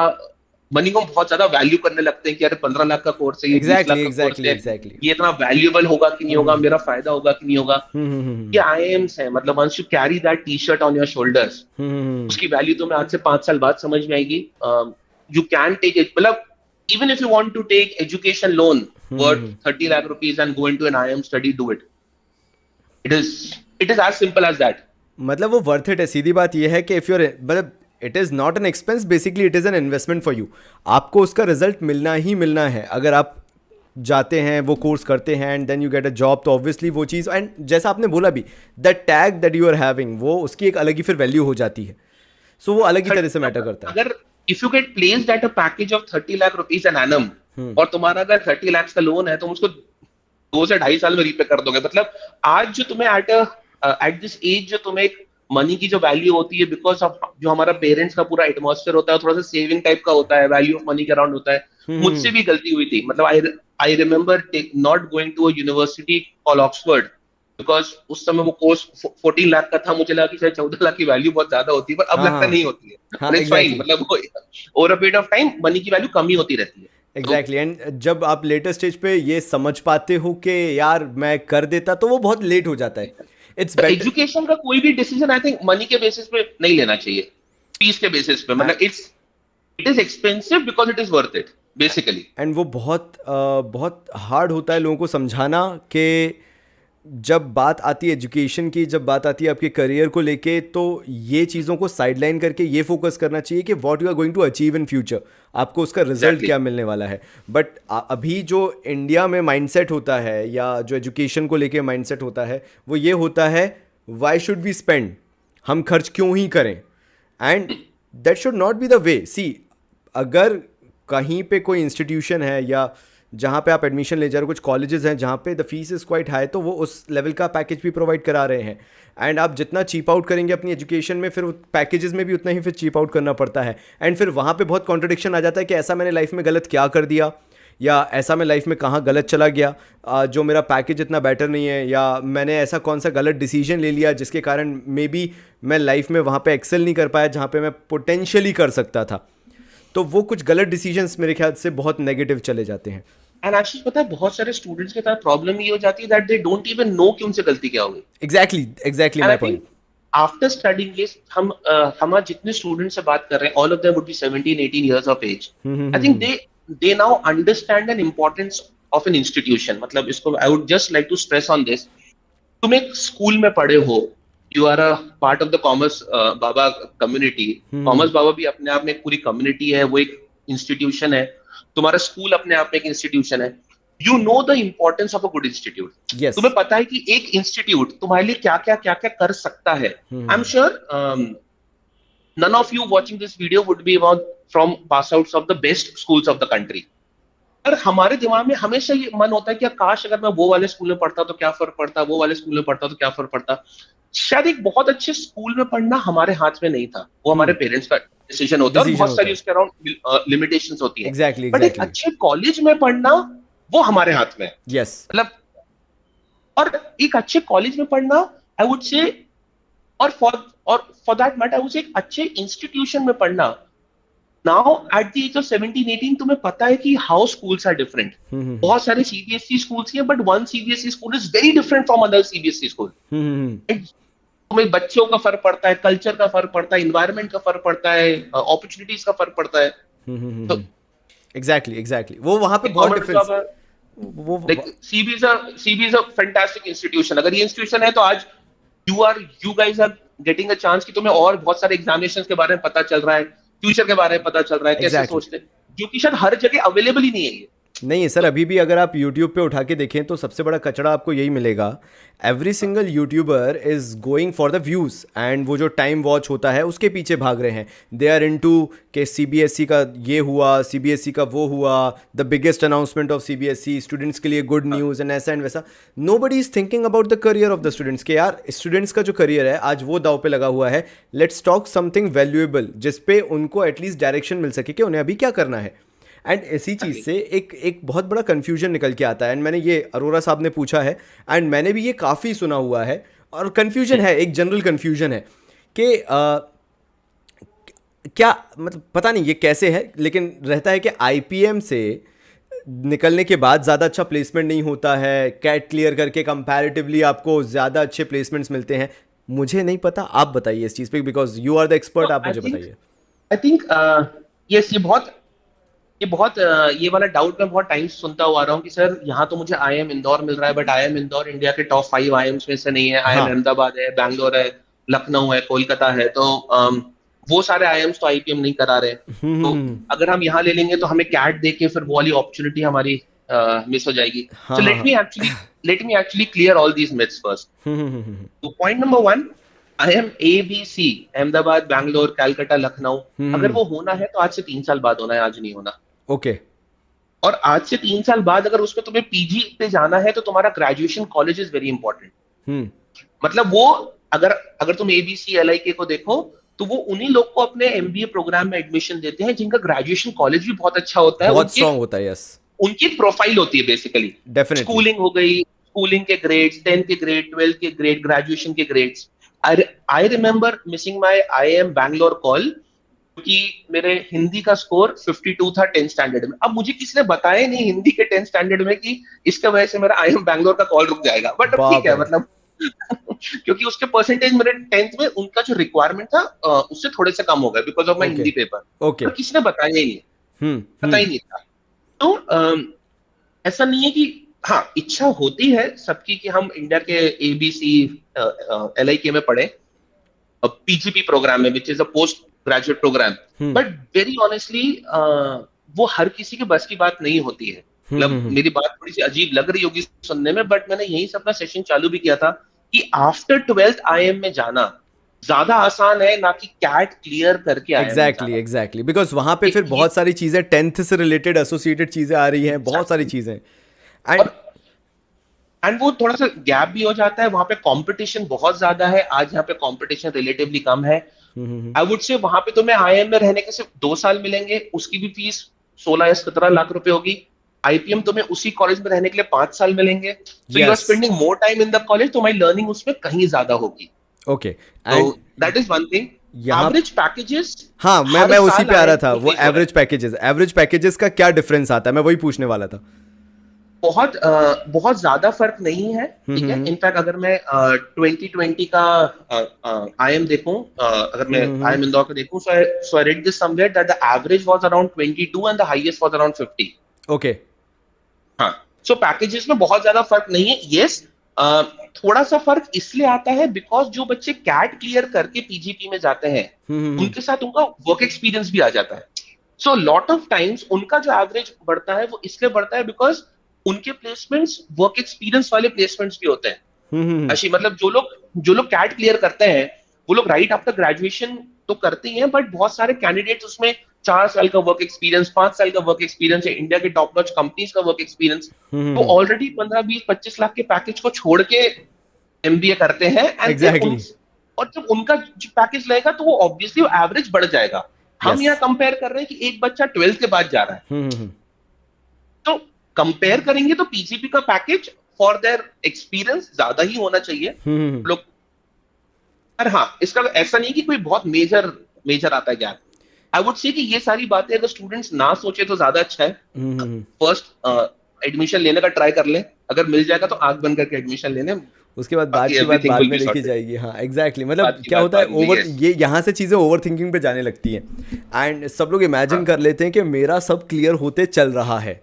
Speaker 2: मनी को बहुत ज्यादा वैल्यू करने लगते हैं कि यार 15 लाख का कोर्स है, ये 20 लाख
Speaker 1: एग्जैक्टली
Speaker 2: का कोर्स
Speaker 1: एग्जैक्टली
Speaker 2: है,
Speaker 1: एग्जैक्टली।
Speaker 2: ये इतना वैल्यूएबल होगा कि नहीं होगा,
Speaker 1: हम्म
Speaker 2: मेरा फायदा होगा कि नहीं होगा। ये आईएम्स है, मतलब once you carry that T shirt on your shoulders,
Speaker 1: hmm.
Speaker 2: उसकी वैल्यू तुम्हें आज से 5 साल बाद समझ में आएगी। यू कैन टेक इट, मतलब even if you want to take education loan worth 30 lakh rupees and go into an IIM study, do it. It is it is as simple as that.
Speaker 1: मतलब वो वर्थ इट है। सीधी बात ये है कि if your मतलब it is not an expense, basically it is an investment for you. आपको उसका रिजल्ट मिलना ही मिलना है अगर आप जाते हैं वो कोर्स करते हैं and then you get a job, तो ऑब्वियसली वो चीज़, एंड जैसा आपने बोला भी, the tag that you are having, वो उसकी एक अलग ही फिर वैल्यू हो जाती है। सो वो अलग ही तरह से मैटर करता है।
Speaker 2: अगर if you get placed at a package of 30 lakh rupees an annum, और तुम्हारा अगर 30 लाख का लोन है, तुम उसको 2 से 2.5 साल में रीपे कर दोगे। मतलब आज जो तुम्हें एट दिस एज जो तुम्हें मनी की जो वैल्यू होती है, बिकॉज ऑफ जो हमारा पेरेंट्स का पूरा एटमॉस्फेयर होता है, थोड़ा सा सेविंग टाइप का होता है, वैल्यू ऑफ मनी के अराउंड होता है। मुझसे भी गलती हुई थी, मतलब I remember not going to a university call Oxford, because उस समय वो कोर्स 14 लाख का था। मुझे लगा कि शायद 14 लाख की वैल्यू बहुत ज्यादा होती है, पर अब
Speaker 1: हाँ
Speaker 2: लगता
Speaker 1: हाँ
Speaker 2: नहीं होती है।
Speaker 1: हाँ
Speaker 2: इट्स फाइन,
Speaker 1: एग्जैक्टली
Speaker 2: मतलब over a period of time money की वैल्यू कम ही होती रहती है। तो
Speaker 1: एग्जैक्टली। एंड जब आप लेटर स्टेज पे ये समझ पाते हो कि यार मैं कर देता, तो वो बहुत लेट हो जाता है। It's better.
Speaker 2: एजुकेशन का कोई भी डिसीजन आई थिंक मनी के बेसिस पे नहीं लेना चाहिए, फीस के बेसिस पे। मतलब it is expensive because it is worth it basically.
Speaker 1: And वो बहुत हार्ड होता है लोगों को समझाना कि जब बात आती है एजुकेशन की, जब बात आती है आपके करियर को लेके, तो ये चीज़ों को साइडलाइन करके ये फोकस करना चाहिए कि what you are going to achieve in future, आपको उसका रिजल्ट
Speaker 2: एग्जैक्टली।
Speaker 1: क्या मिलने वाला है। बट अभी जो इंडिया में माइंडसेट होता है या जो एजुकेशन को लेके माइंडसेट होता है, वो ये होता है, वाई शुड वी स्पेंड, हम खर्च क्यों ही करें। And that should not be the way. See, अगर कहीं पे कोई इंस्टीट्यूशन है या जहाँ पे आप एडमिशन ले जा रहे हो, कुछ कॉलेजेस हैं जहाँ पे the fees is quite high, तो वो उस लेवल का पैकेज भी प्रोवाइड करा रहे हैं। एंड आप जितना चीप आउट करेंगे अपनी एजुकेशन में, फिर पैकेजेस में भी उतना ही फिर चीप आउट करना पड़ता है। एंड फिर वहाँ पे बहुत कॉन्ट्रडिक्शन आ जाता है कि ऐसा मैंने लाइफ में गलत क्या कर दिया, या ऐसा मैं लाइफ में कहाँ गलत चला गया, जो मेरा पैकेज इतना बेटर नहीं है, या मैंने ऐसा कौन सा गलत डिसीजन ले लिया जिसके कारण मे बी मैं लाइफ में वहाँ पे एक्सेल नहीं कर पाया जहाँ पे मैं पोटेंशियली कर सकता था। तो वो कुछ गलत डिसीजंस मेरे ख्याल से बहुत नेगेटिव चले जाते हैं।
Speaker 2: एंड आशीष, पता है बहुत सारे स्टूडेंट्स के साथ प्रॉब्लम ये हो जाती है that they don't even know कि उनसे गलती क्या हो गई।
Speaker 1: Exactly exactly
Speaker 2: and
Speaker 1: my
Speaker 2: I
Speaker 1: point.
Speaker 2: Think after studying this, हम आज जितने स्टूडेंट से बात कर रहे हैं, all of them would be 17-18 years of age. I think they now understand an importance of an institution. मतलब इसको I would just like to stress on this. तुम एक स्कूल में पढ़े हो, you are a part of the Commerce Baba community. Commerce Baba भी अपने आप में एक पूरी कम्युनिटी है, वो एक इंस्टीट्यूशन है। तुम्हारा स्कूल अपने आप में एक इंस्टीट्यूशन है। You know the importance of a good institute.
Speaker 1: Yes.
Speaker 2: तुम्हें पता है कि एक इंस्टीट्यूट तुम्हारे लिए क्या क्या क्या क्या कर सकता है। आई am sure none of you watching this video would be from pass outs of the best schools of the country. पर हमारे दिमाग में हमेशा ये मन होता है कि काश अगर मैं वो वाले स्कूल में पढ़ता तो क्या फर्क पड़ता, वो वाले स्कूल में पढ़ता तो क्या फर्क पड़ता। शायद एक बहुत अच्छे स्कूल में पढ़ना हमारे हाथ में नहीं था, वो हमारे पेरेंट्स का डिसीजन होता है, और बहुत सारी उसके अराउंड लिमिटेशंस होती है।
Speaker 1: एग्जैक्टली
Speaker 2: बट एक
Speaker 1: एग्जैक्टली।
Speaker 2: अच्छे कॉलेज में पढ़ना वो हमारे हाथ में है।
Speaker 1: यस।
Speaker 2: मतलब, और एक अच्छे कॉलेज में पढ़ना, आई वुड से, और for that matter I would say एक अच्छे इंस्टीट्यूशन में पढ़ना। Now at the age of 17-18 तुम्हें पता है कि हाउ स्कूल्स आर डिफरेंट। बहुत सारे सीबीएसई स्कूल्स हैं, but one CBSE school is very different from other CBSE school. तुम्हें बच्चों का फर्क पड़ता है, कल्चर का फर्क पड़ता है, इन्वायरमेंट का फर्क पड़ता है, अपॉर्चुनिटीज का फर्क पड़ता है। तो
Speaker 1: एग्जैक्टली एग्जैक्टली, वो वहां पे बहुत डिफरेंस। वो
Speaker 2: CB is a fantastic institution। अगर ये इंस्टीट्यूशन है तो आज you guys are getting a chance कि तुम्हें और बहुत सारे एग्जामिनेशंस के बारे में पता चल रहा है, फ्यूचर के बारे में पता चल रहा है, कैसे सोचते हैं, जो कि शायद हर जगह अवेलेबल ही नहीं है ये।
Speaker 1: नहीं है सर, अभी भी अगर आप YouTube पे उठा के देखें तो सबसे बड़ा कचरा आपको यही मिलेगा। Every single YouTuber is going for the views, and वो जो टाइम वॉच होता है उसके पीछे भाग रहे हैं। दे आर इनटू के CBSE का ये हुआ, CBSE का वो हुआ, the biggest announcement of CBSE, students के लिए गुड न्यूज़ एंड ऐसा एंड वैसा। Nobody is thinking about the career of the students के यार स्टूडेंट्स का जो करियर है आज वो दाव पे लगा हुआ है। लेट्स टॉक समथिंग वैल्यूएबल जिसपे उनको एटलीस्ट डायरेक्शन मिल सके कि उन्हें अभी क्या करना है। एंड इसी चीज़ से एक बहुत बड़ा कन्फ्यूजन निकल के आता है। एंड मैंने ये अरोरा साहब ने पूछा है, एंड मैंने भी ये काफ़ी सुना हुआ है, और कन्फ्यूजन है, एक जनरल कन्फ्यूजन है कि क्या मतलब पता नहीं ये कैसे है, लेकिन रहता है कि आईपीएम से निकलने के बाद ज़्यादा अच्छा प्लेसमेंट नहीं होता है, कैट क्लियर करके कंपैरेटिवली आपको ज़्यादा अच्छे प्लेसमेंट्स मिलते हैं। मुझे नहीं पता, आप बताइए इस चीज़ पे, because you are the expert, आप मुझे बताइए।
Speaker 2: आई थिंक यस, ये वाला डाउट मैं बहुत टाइम से सुनता हुआ आ रहा हूँ कि सर यहाँ तो मुझे आईएम इंदौर मिल रहा है, बट आईएम इंदौर इंडिया के टॉप 5 आईएम्स में से नहीं है। आईएम
Speaker 1: हाँ।
Speaker 2: अहमदाबाद है, बैंगलोर है, लखनऊ है, कोलकाता है, तो वो सारे आईएम्स तो आईपीएम नहीं करा रहे। तो अगर हम यहाँ ले लेंगे तो हमें कैट दे के फिर वो वाली अपॉर्चुनिटी हमारी मिस हो जाएगी।
Speaker 1: हाँ
Speaker 2: सो
Speaker 1: हाँ हाँ।
Speaker 2: Let me actually clear all these myths first. तो point number 1, IIM ABC, Ahmedabad, Bangalore, Calcutta, Lucknow, अगर वो होना है तो आज से 3 साल बाद होना है, आज नहीं होना।
Speaker 1: ओके।
Speaker 2: और आज से 3 साल बाद अगर उसमें तुम्हें पीजी पे जाना है तो तुम्हारा graduation college is very important. मतलब वो अगर अगर तुम ABC LIK को देखो तो वो उन्हीं लोग को अपने MBA प्रोग्राम में एडमिशन देते हैं जिनका ग्रेजुएशन कॉलेज भी बहुत अच्छा होता है,
Speaker 1: बहुत स्ट्रांग होता है। यस,
Speaker 2: उनकी प्रोफाइल होती है बेसिकली।
Speaker 1: डेफिनेटली।
Speaker 2: स्कूलिंग हो गई, स्कूलिंग के ग्रेड्स, 10th के ग्रेड, 12th के ग्रेड, ग्रेजुएशन के grades. I remember missing my IIM Bangalore call क्योंकि मेरे हिंदी का स्कोर 52 था 10th स्टैंडर्ड में। अब मुझे किसी ने बताया नहीं हिंदी के 10th स्टैंडर्ड में कि इसके वजह से मेरा IIM बैंगलोर का कॉल रुक जाएगा, बट अब ठीक
Speaker 1: बाप
Speaker 2: है
Speaker 1: रे।
Speaker 2: मतलब क्योंकि उसके परसेंटेज मेरे 10th में उनका जो रिक्वायरमेंट था उससे थोड़े से कम हो गए because of my
Speaker 1: okay
Speaker 2: Hindi paper.
Speaker 1: Okay.
Speaker 2: पर किसी ने बताया ही नहीं, पता ही नहीं था। तो ऐसा नहीं है कि हाँ इच्छा होती है सबकी कि हम इंडिया के ABC LIK में पढ़े, PGP प्रोग्राम में, which is a post graduate program, but very honestly वो हर किसी के बस की बात नहीं होती है। मतलब मेरी बात थोड़ी सी अजीब लग रही होगी सुनने में, बट मैंने यही से अपना सेशन चालू भी किया था कि आफ्टर 12th IIM में जाना ज्यादा आसान है ना कि कैट क्लियर करके IIM में
Speaker 1: एग्जैक्टली
Speaker 2: जाना।
Speaker 1: एग्जैक्टली, बिकॉज वहां पे फिर बहुत सारी चीजें 10th से रिलेटेड एसोसिएटेड चीजें आ रही हैं, बहुत सारी चीजें। एंड
Speaker 2: एंड वो थोड़ा सा गैप भी हो जाता है, वहां पे कंपटीशन बहुत ज्यादा है। आज यहाँ पे कंपटीशन रिलेटिवली कम है। आई वुड से वहां पे तुम्हें IIM में रहने के सिर्फ 2 साल मिलेंगे, उसकी भी फीस 16 या 17 लाख रुपए होगी। IPM तुम्हें उसी कॉलेज में रहने के लिए 5 साल मिलेंगे, तो you are spending more time in the college, तुम्हारी लर्निंग उसमें कहीं ज्यादा होगी।
Speaker 1: ओके।
Speaker 2: तो दैट इज वन थिंग।
Speaker 1: यहाँ
Speaker 2: एवरेज पैकेजेस,
Speaker 1: हाँ, मैं उसी पे आ रहा था। वो एवरेज पैकेजेस का क्या डिफरेंस आता है, मैं वही पूछने वाला था।
Speaker 2: बहुत ज्यादा फर्क नहीं है, ठीक है। इनफैक्ट अगर मैं 2020 का IIM देखूं, अगर मैं IIM इंदौर का देखूं, so I read this somewhere that the average was around 22 and the highest was around 50।
Speaker 1: Okay.
Speaker 2: हाँ, सो पैकेजेस में बहुत ज्यादा फर्क नहीं है। यस, थोड़ा सा फर्क इसलिए आता है बिकॉज जो बच्चे कैट क्लियर करके PGP में जाते हैं उनके साथ उनका वर्क एक्सपीरियंस भी आ जाता है। सो लॉट ऑफ टाइम्स उनका जो एवरेज बढ़ता है वो इसलिए बढ़ता है बिकॉज उनके प्लेसमेंट्स वर्क एक्सपीरियंस वाले प्लेसमेंट्स भी होते हैं। अच्छी मतलब जो लोग कैट क्लियर करते हैं वो लोग राइट आफ्टर ग्रेजुएशन तो करते ही हैं, बट बहुत सारे कैंडिडेट्स उसमें 4 साल का वर्क एक्सपीरियंस, 5 साल का वर्क एक्सपीरियंस है, इंडिया के टॉप नॉच कंपनीज का वर्क एक्सपीरियंस, तो ऑलरेडी 15, 20, 25 लाख के पैकेज को छोड़ के MBA करते हैं।
Speaker 1: Exactly.
Speaker 2: और जब उनका पैकेज लेगा तो वो ऑब्वियसली एवरेज बढ़ जाएगा। हम यहाँ कंपेयर कर रहे हैं कि एक बच्चा 12th के बाद जा रहा है, तो कंपेयर करेंगे तो PGP का पैकेज फॉर देयर एक्सपीरियंस ज्यादा ही होना चाहिए लोग। पर हाँ, इसका ऐसा नहीं कि कोई बहुत मेजर आता है गैप। आई वुड से कि ये सारी बातें अगर स्टूडेंट्स ना सोचे तो ज्यादा अच्छा है। फर्स्ट एडमिशन लेने का ट्राई कर ले, अगर मिल जाएगा तो आंख बंद करके एडमिशन लेने,
Speaker 1: उसके बाद बात की बात बाद में देखी जाएगी। हाँ एग्जैक्टली, मतलब क्या होता है ये यहाँ से चीज़ें ओवर थिंकिंग पे जाने लगती हैं एंड सब लोग इमेजिन कर लेते हैं कि मेरा सब क्लियर होते चल रहा है,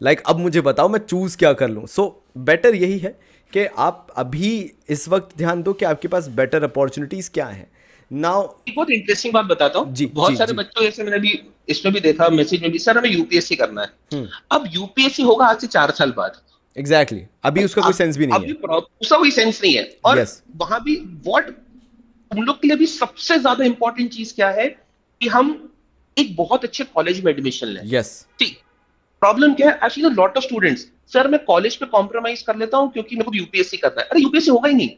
Speaker 1: लाइक अब मुझे बताओ मैं चूज क्या कर लूँ। सो बेटर यही है कि आप अभी इस वक्त ध्यान दो कि आपके पास बेटर अपॉर्चुनिटीज क्या है। नाउ
Speaker 2: बहुत इंटरेस्टिंग बात बताता हूँ। बहुत सारे बच्चों जैसे मैंने भी इसमें भी देखा मैसेज में भी, सर हमें UPSC करना है। अब UPSC होगा आज से 4 साल बाद।
Speaker 1: एग्जैक्टली, अभी उसका कोई सेंस भी नहीं है,
Speaker 2: उसका कोई सेंस नहीं है। और वहां भी व्हाट हम लोग के लिए भी सबसे ज्यादा इंपॉर्टेंट चीज क्या है कि हम एक बहुत अच्छे कॉलेज में एडमिशन लें।
Speaker 1: यस,
Speaker 2: ठीक, प्रॉब्लम क्या है, actually lot of students, sir मैं कॉलेज पे कॉम्प्रोमाइज कर लेता हूँ क्योंकि मेरे को UPSC करना है। अरे UPSC होगा ही नहीं,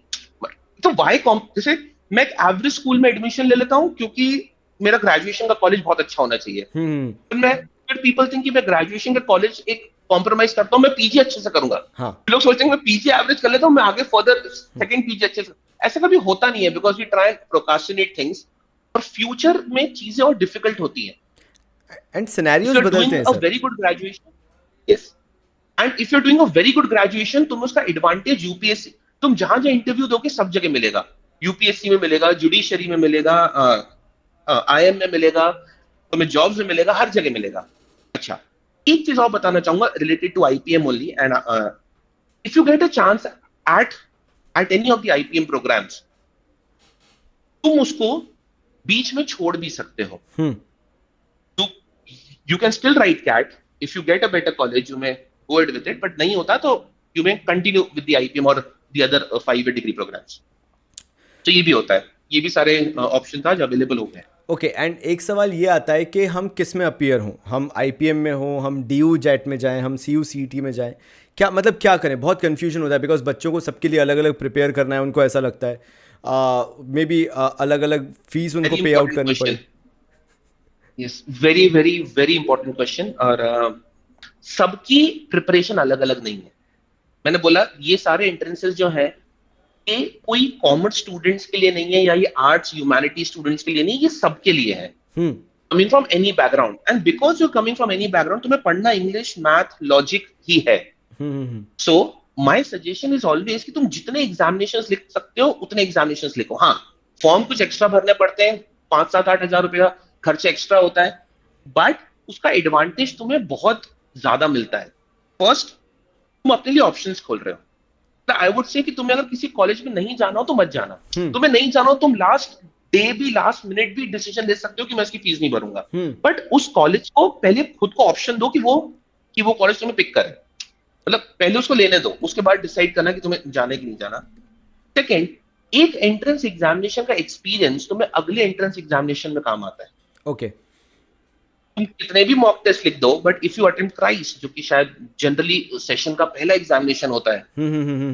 Speaker 2: तो वाई जैसे मैं एक एवरेज स्कूल में एडमिशन ले लेता हूँ क्योंकि मेरा ग्रेजुएशन का कॉलेज बहुत अच्छा होना चाहिए। फिर पीपल थिंक कि मैं ग्रेजुएशन का कॉलेज एक कॉम्प्रोमाइज करता हूँ, मैं PG अच्छे से करूंगा। लोग सोचते हैं मैं PG एवरेज कर लेता हूँ, मैं आगे फर्दर सेकंड PG अच्छे से, ऐसा कभी होता नहीं है, because we try procrastinate things, और फ्यूचर में चीजें और डिफिकल्ट होती हैं.
Speaker 1: And
Speaker 2: if
Speaker 1: scenarios
Speaker 2: you are
Speaker 1: बदलते
Speaker 2: डूइंग
Speaker 1: हैं
Speaker 2: a
Speaker 1: sir.
Speaker 2: Very good graduation, yes, and if you are doing a very good graduation, तुम उसका एडवांटेज यूपीएससी, तुम जहां जहां इंटरव्यू दोगे सब जगह मिलेगा. यूपीएससी में मिलेगा, जुडिशरी में मिलेगा, आईएम में मिलेगा, तुम्हें जॉब्स में मिलेगा, हर जगह मिलेगा. अच्छा, एक चीज और बताना चाहूंगा related to IPM only. And if you get a chance at at any of the IPM programs, तुम उसको बीच में छोड़ भी सकते हो.
Speaker 1: हम्म.
Speaker 2: तो you can still write CAT. If you get a better college, you may go ahead with it, but नहीं होता तो you may continue with the IPM or the other 5 degree programs. तो ये भी होता है. ये भी सारे ऑप्शन था जो अवेलेबल हो गए.
Speaker 1: ओके, एंड एक सवाल ये आता है कि हम किस में अपीयर हों, हम आईपीएम में हों, हम डीयू जेट में जाएं, हम सीयू सीईटी में जाएं, क्या मतलब क्या करें? बहुत कन्फ्यूजन होता है बिकॉज बच्चों को सबके लिए अलग अलग प्रिपेयर करना है, उनको ऐसा लगता है मे बी अलग अलग फीस उनको
Speaker 2: वेरी
Speaker 1: पे आउट
Speaker 2: इंपॉर्टेंट
Speaker 1: करनी
Speaker 2: क्वेश्चन.
Speaker 1: पड़े.
Speaker 2: Yes, very very very important question. और सबकी प्रिपरेशन अलग अलग नहीं है. मैंने बोला ये सारे एंट्रेंसेस जो है, ये कोई कॉमर्स स्टूडेंट्स के लिए नहीं है, या ये आर्ट्स ह्यूमैनिटी स्टूडेंट्स के लिए नहीं, ये सबके लिए है.
Speaker 1: Hmm.
Speaker 2: Coming from any background, and because you coming from any background, तुम्हें पढ़ना इंग्लिश, मैथ, लॉजिक ही है.
Speaker 1: Hmm.
Speaker 2: So my suggestion is always कि तुम जितने एग्जामिनेशंस लिख सकते हो उतने एग्जामिनेशंस लिखो. हाँ, फॉर्म कुछ एक्स्ट्रा भरने पड़ते हैं, 5-7-8 हजार रुपए का खर्चा एक्स्ट्रा होता है, बट उसका एडवांटेज तुम्हें बहुत ज्यादा मिलता है. फर्स्ट, तुम अपने लिए ऑप्शंस खोल रहे हो. आई वुड से कि तुम्हें अगर किसी कॉलेज में नहीं जाना हो तो मत जाना. तुम्हें नहीं जाना हो, तुम लास्ट डे भी, लास्ट मिनट भी डिसीजन ले सकते हो कि मैं इसकी फीस नहीं भरूंगा. बट उस कॉलेज को पहले खुद को ऑप्शन दो कि वो कॉलेज तुम्हें पिक करे. मतलब पहले उसको लेने दो, उसके बाद डिसाइड करना कि तुम्हें जाना कि नहीं जाना. सेकेंड, एक एंट्रेंस एग्जामिनेशन का एक्सपीरियंस तुम्हें अगले एंट्रेंस एग्जामिनेशन में काम आता है.
Speaker 1: ओके.
Speaker 2: तुम कितने भी मॉक टेस्ट लिख दो, but if you attempt Christ, जो कि शायद जनरली सेशन का पहला एग्जामिनेशन होता है,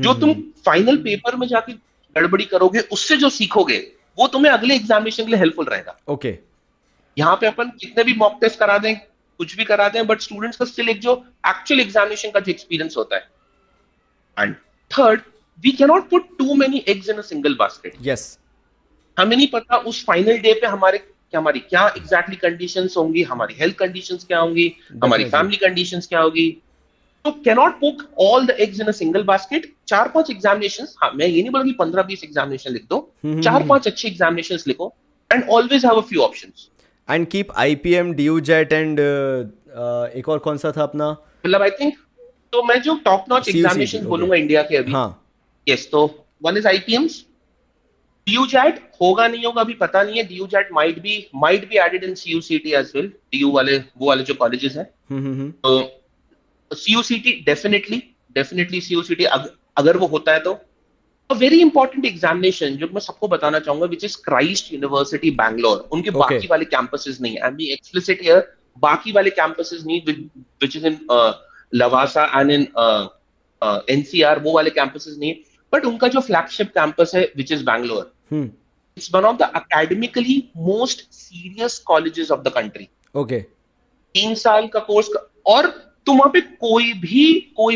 Speaker 2: जो तुम फाइनल पेपर में जाके गड़बड़ी करोगे, उससे जो सीखोगे वो तुम्हें अगले एग्जामिनेशन के लिए हेल्पफुल रहेगा.
Speaker 1: ओके.
Speaker 2: यहाँ पे अपन कितने भी मॉक टेस्ट करा दें, कुछ भी करा दें, बट स्टूडेंट्स का स्टिल एक जो एक्चुअल एग्जामिनेशन का जो एक्सपीरियंस होता है. And third, we cannot put too many eggs in a single basket.
Speaker 1: Yes.
Speaker 2: हमें नहीं पता उस फाइनल डे पे हमारी क्या एग्जैक्टली कंडीशंस होंगी, हमारी हेल्थ कंडीशंस क्या होंगी, हमारी फैमिली कंडीशंस क्या होगी. तो cannot put all the eggs in a single basket. 4-5 examinations, हाँ मैं ये नहीं बोला कि 15-20 एग्जामिनेशन लिख दो, 4-5 अच्छे एग्जामिनेशंस लिखो, and always have a few options.
Speaker 1: And keep IPM, DU jet and एक और कौन सा था अपना,
Speaker 2: मतलब आई थिंक, तो मैं जो टॉप नॉच
Speaker 1: CUCT,
Speaker 2: एग्जामिनेशन बोलूंगा इंडिया के अभी.
Speaker 1: हाँ.
Speaker 2: यस, तो one is IPMs. DU JAT होगा नहीं होगा अभी पता नहीं है. DU JAT might be added in CUCT as well. DU वाले, वो वाले जो कॉलेजेस हैं, तो सीयूसीटी डेफिनेटली सीयूसीटी अगर वो होता है तो. अ वेरी इंपॉर्टेंट एग्जामिनेशन जो मैं सबको बताना चाहूंगा, which is Christ university Bangalore. उनके बाकी वाले कैंपसेस नहीं, I am be explicit here, बाकी वाले कैंपसेस नहीं, which is in Lavasa and in NCR, वो वाले कैंपसेस नहीं, बट उनका जो फ्लैगशिप कैंपस है, which is Bangalore, it's one of the academically most serious colleges of the country.
Speaker 1: Okay.
Speaker 2: 3 साल का कोर्स, और तुम वहां पे कोई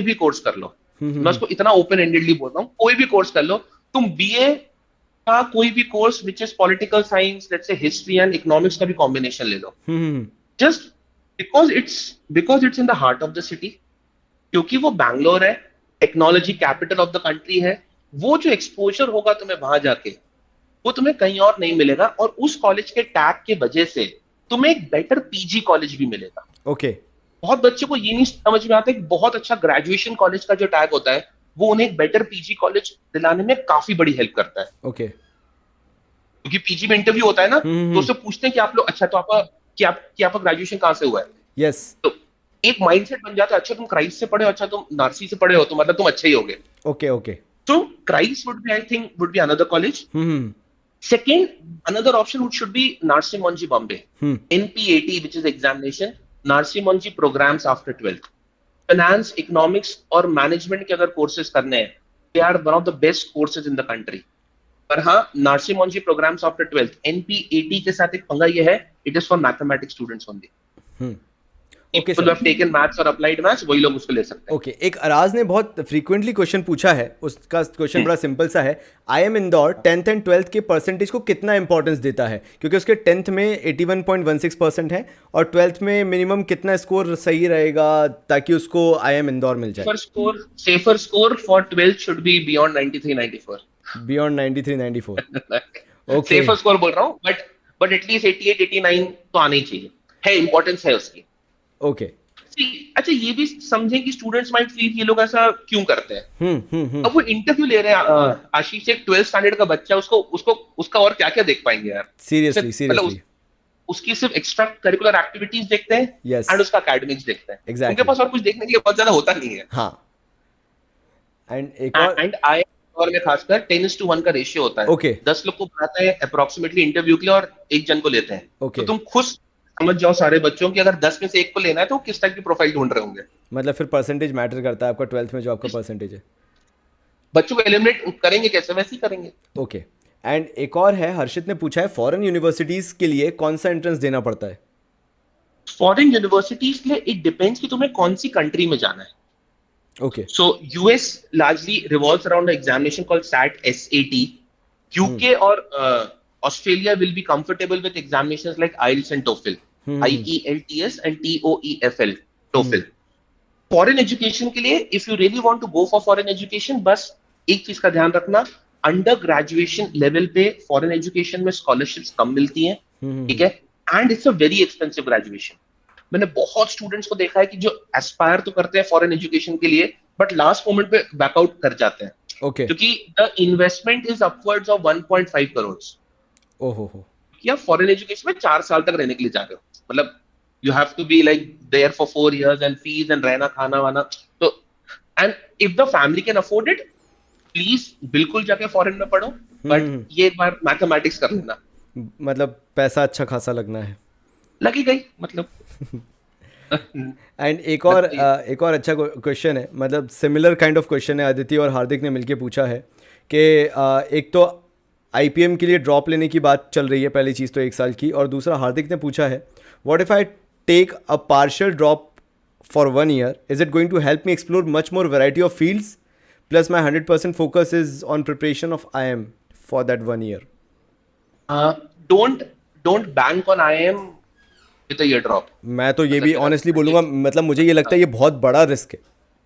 Speaker 2: भी कोर्स कर लो. मैं उसको इतना ओपन एंडेडली बोल रहा हूँ, कोई भी कोर्स कर लो. तुम बीए का कोई भी course which is political science, let's say history and economics का भी कॉम्बिनेशन ले लो, just because it's in the heart of the city. क्योंकि वो बैंगलोर है, technology capital of the country है. वो जो एक्सपोजर होगा तुम्हें वहां जाके, वो तुम्हें कहीं और नहीं मिलेगा. और उस कॉलेज के टैग के वजह से तुम्हें एक बेटर पीजी कॉलेज भी मिलेगा.
Speaker 1: ओके.
Speaker 2: बहुत बच्चे को ये नहीं समझ में आता कि बहुत अच्छा ग्रेजुएशन कॉलेज का जो टैग होता है, वो उन्हें एक बेटर पीजी कॉलेज दिलाने में काफी बड़ी हेल्प करता है.
Speaker 1: ओके.
Speaker 2: क्योंकि पीजी में इंटरव्यू होता है ना, तो उससे पूछते हैं कि आप लोग, अच्छा तो आपका ग्रेजुएशन कहाँ से हुआ है.
Speaker 1: यस.
Speaker 2: तो एक माइंडसेट बन जाता है, अच्छा तुम क्राइस्ट से पढ़े हो, अच्छा तुम नार्सी से पढ़े हो, तो मतलब तुम अच्छे ही होगे.
Speaker 1: Okay. Okay.
Speaker 2: So Christ would be another college. Second, another option should be Narsi Monji Bombay. NPAT, which is examination. Narsi Monji programs after 12th. Finance, economics और management के अगर courses करने हैं, they are one of the best courses in the country. पर हाँ, Narsi Monji programs after 12th. NPAT के साथ एक पंगा ये है, it is for mathematics students only.
Speaker 1: Okay
Speaker 2: People who have taken maths or applied maths, वही लोग उसको ले सकते हैं.
Speaker 1: ओके एक अराज ने बहुत फ्रीक्वेंटली क्वेश्चन पूछा है, उसका क्वेश्चन बड़ा सिंपल सा है। IIM Indore 10th and 12th के परसेंटेज को कितना इंपॉर्टेंस देता है, क्योंकि उसके 10th में 81.16% है और 12th में मिनिमम कितना स्कोर सही रहेगा ताकि उसको IIM इंदौर मिल जाए?
Speaker 2: Safer score for 12th should be beyond 93-94.
Speaker 1: Beyond 93-94। Okay
Speaker 2: safer score बोल रहा हूँ, बट एटलीस्ट 88-89 तो आना ही चाहिए, है इंपॉर्टेंस है उसकी।
Speaker 1: ओके
Speaker 2: अच्छा ये भी समझें कि स्टूडेंट्स माइट फील ये लोग ऐसा क्यों करते हैं। अब वो इंटरव्यू ले रहे हैं, आशीष एक 12th स्टैंडर्ड का बच्चा, उसका और क्या क्या देख पाएंगे यार,
Speaker 1: सीरियसली
Speaker 2: उसकी सिर्फ एक्स्ट्रा करिकुलर एक्टिविटीज देखते हैं
Speaker 1: Yes.
Speaker 2: एंड उसका एकेडमिक्स देखते हैं।
Speaker 1: Exactly.
Speaker 2: उनके पास और कुछ देखने के लिए बहुत ज्यादा होता नहीं है।
Speaker 1: हाँ एंड एक और
Speaker 2: एंड आई और में खासकर 10:1 का रेशियो होता है।
Speaker 1: Okay.
Speaker 2: 10 लोग को बुलाते हैं अप्रोक्सीमेटली इंटरव्यू के लिए और एक जन को लेते हैं।
Speaker 1: Okay.
Speaker 2: तो तुम खुद समझ जाओ सारे बच्चों की, अगर 10 में से एक को लेना है तो किस टाइप की प्रोफाइल ढूंढ रहे होंगे।
Speaker 1: मतलब फिर परसेंटेज मैटर करता है आपका 12th में जो आपका परसेंटेज है।
Speaker 2: बच्चों को एलिमिनेट करेंगे कैसे, वैसे ही करेंगे।
Speaker 1: ओके एंड एक और है, हर्षित ने पूछा है फॉरेन यूनिवर्सिटीज के लिए कौन सा एंट्रेंस देना पड़ता है?
Speaker 2: फॉरेन यूनिवर्सिटीज के लिए इट डिपेंड्स कि तुम्हें कौन सी कंट्री में जाना है।
Speaker 1: Okay
Speaker 2: So US largely revolves around an examination called SAT. UK or Australia will be comfortable with examinations like IELTS and TOEFL. IELTS and TOEFL. TOEFL. Foreign education के लिए, if you really want to go for foreign education, बस एक चीज का ध्यान रखना, under graduation level पे foreign education में स्कॉलरशिप्स कम मिलती हैं, ठीक है, and it's a very expensive graduation. मैंने बहुत स्टूडेंट्स को देखा है कि जो एस्पायर तो करते हैं फॉरेन एजुकेशन के लिए, बट लास्ट मोमेंट पे बैकआउट कर जाते हैं।
Speaker 1: ओके
Speaker 2: क्योंकि the investment is upwards of 1.5 crore.
Speaker 1: ओहो हो
Speaker 2: कि आप फॉरेन एजुकेशन में 4 साल तक रहने के लिए जा रहे हो, मतलब you have to be like there for 4 years and fees and रहना खाना वाना। तो and if the family can afford it, please बिल्कुल जाके फॉरेन में पढ़ो, बट ये एक बार मैथमेटिक्स कर लेना,
Speaker 1: मतलब पैसा अच्छा खासा लगना है,
Speaker 2: लगी गई मतलब।
Speaker 1: एंड एक और अच्छा क्वेश्चन है, मतलब सिमिलर काइंड ऑफ क्वेश्चन है, अदिति और हार्दिक ने मिलके पूछा है कि एक तो IPM के लिए ड्रॉप लेने की बात चल रही है, पहली चीज़ तो 1 साल की, और दूसरा हार्दिक ने पूछा है what if I take a partial drop for 1 year, is it going to help me explore much more variety of fields, plus my 100% focus is on preparation of IIM for that 1 year.
Speaker 2: Don't bank on IIM with a year drop.
Speaker 1: मैं तो ये भी honestly बोलूंगा, मतलब मुझे ये लगता है ये बहुत बड़ा रिस्क है।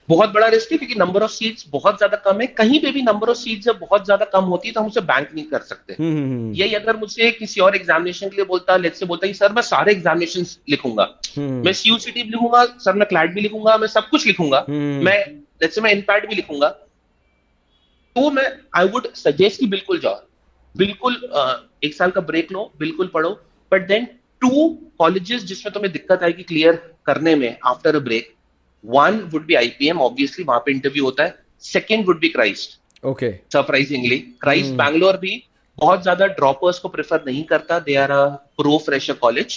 Speaker 2: बहुत बड़ा रिस्क है, क्योंकि नंबर ऑफ सीट्स बहुत ज्यादा कम है। कहीं पे भी नंबर ऑफ सीट्स जब बहुत ज्यादा कम होती है तो हम उसे बैंक नहीं कर सकते। यही अगर मुझसे किसी और एग्जामिनेशन के लिए बोलता, लेट्स से बोलता कि सर मैं सारे एग्जामिनेशंस लिखूंगा, मैं CUCT भी लिखूंगा, सर मैं क्लैट भी लिखूंगा, मैं सब कुछ लिखूंगा, मैं लेट्स से मैं इनपैट भी लिखूंगा, तो मैं आई वुड सजेस्ट कि बिल्कुल जाओ, बिल्कुल 1 साल का ब्रेक लो, बिल्कुल पढ़ो, बट देन 2 कॉलेजेस जिसमें तुम्हें दिक्कत आएगी क्लियर करने में after a break, 1 would be IPM, obviously वहां पे इंटरव्यू होता है, 2nd would be Christ.
Speaker 1: Okay
Speaker 2: surprisingly Christ Bangalore भी बहुत ज्यादा ड्रॉपर्स को प्रेफर नहीं करता, they are a pro fresher college.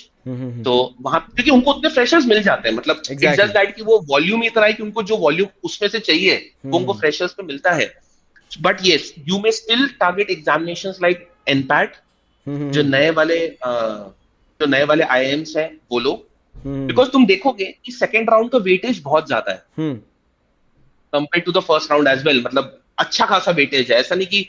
Speaker 2: तो वहां क्योंकि उनको उतने फ्रेशर्स मिल जाते हैं, मतलब
Speaker 1: Exactly.
Speaker 2: जस्ट दैट कि वो वॉल्यूम इतना है कि उनको जो वॉल्यूम उसमें से चाहिए वो उनको फ्रेशर्स पे मिलता है। But yes, you may still target examinations like NPAT, जो नए वाले IIMs हैं वो लोग, बिकॉज तुम देखोगे कि सेकेंड राउंड का वेटेज बहुत ज्यादा है compare to the first round as well, मतलब अच्छा खासा वेटेज है। ऐसा नहीं कि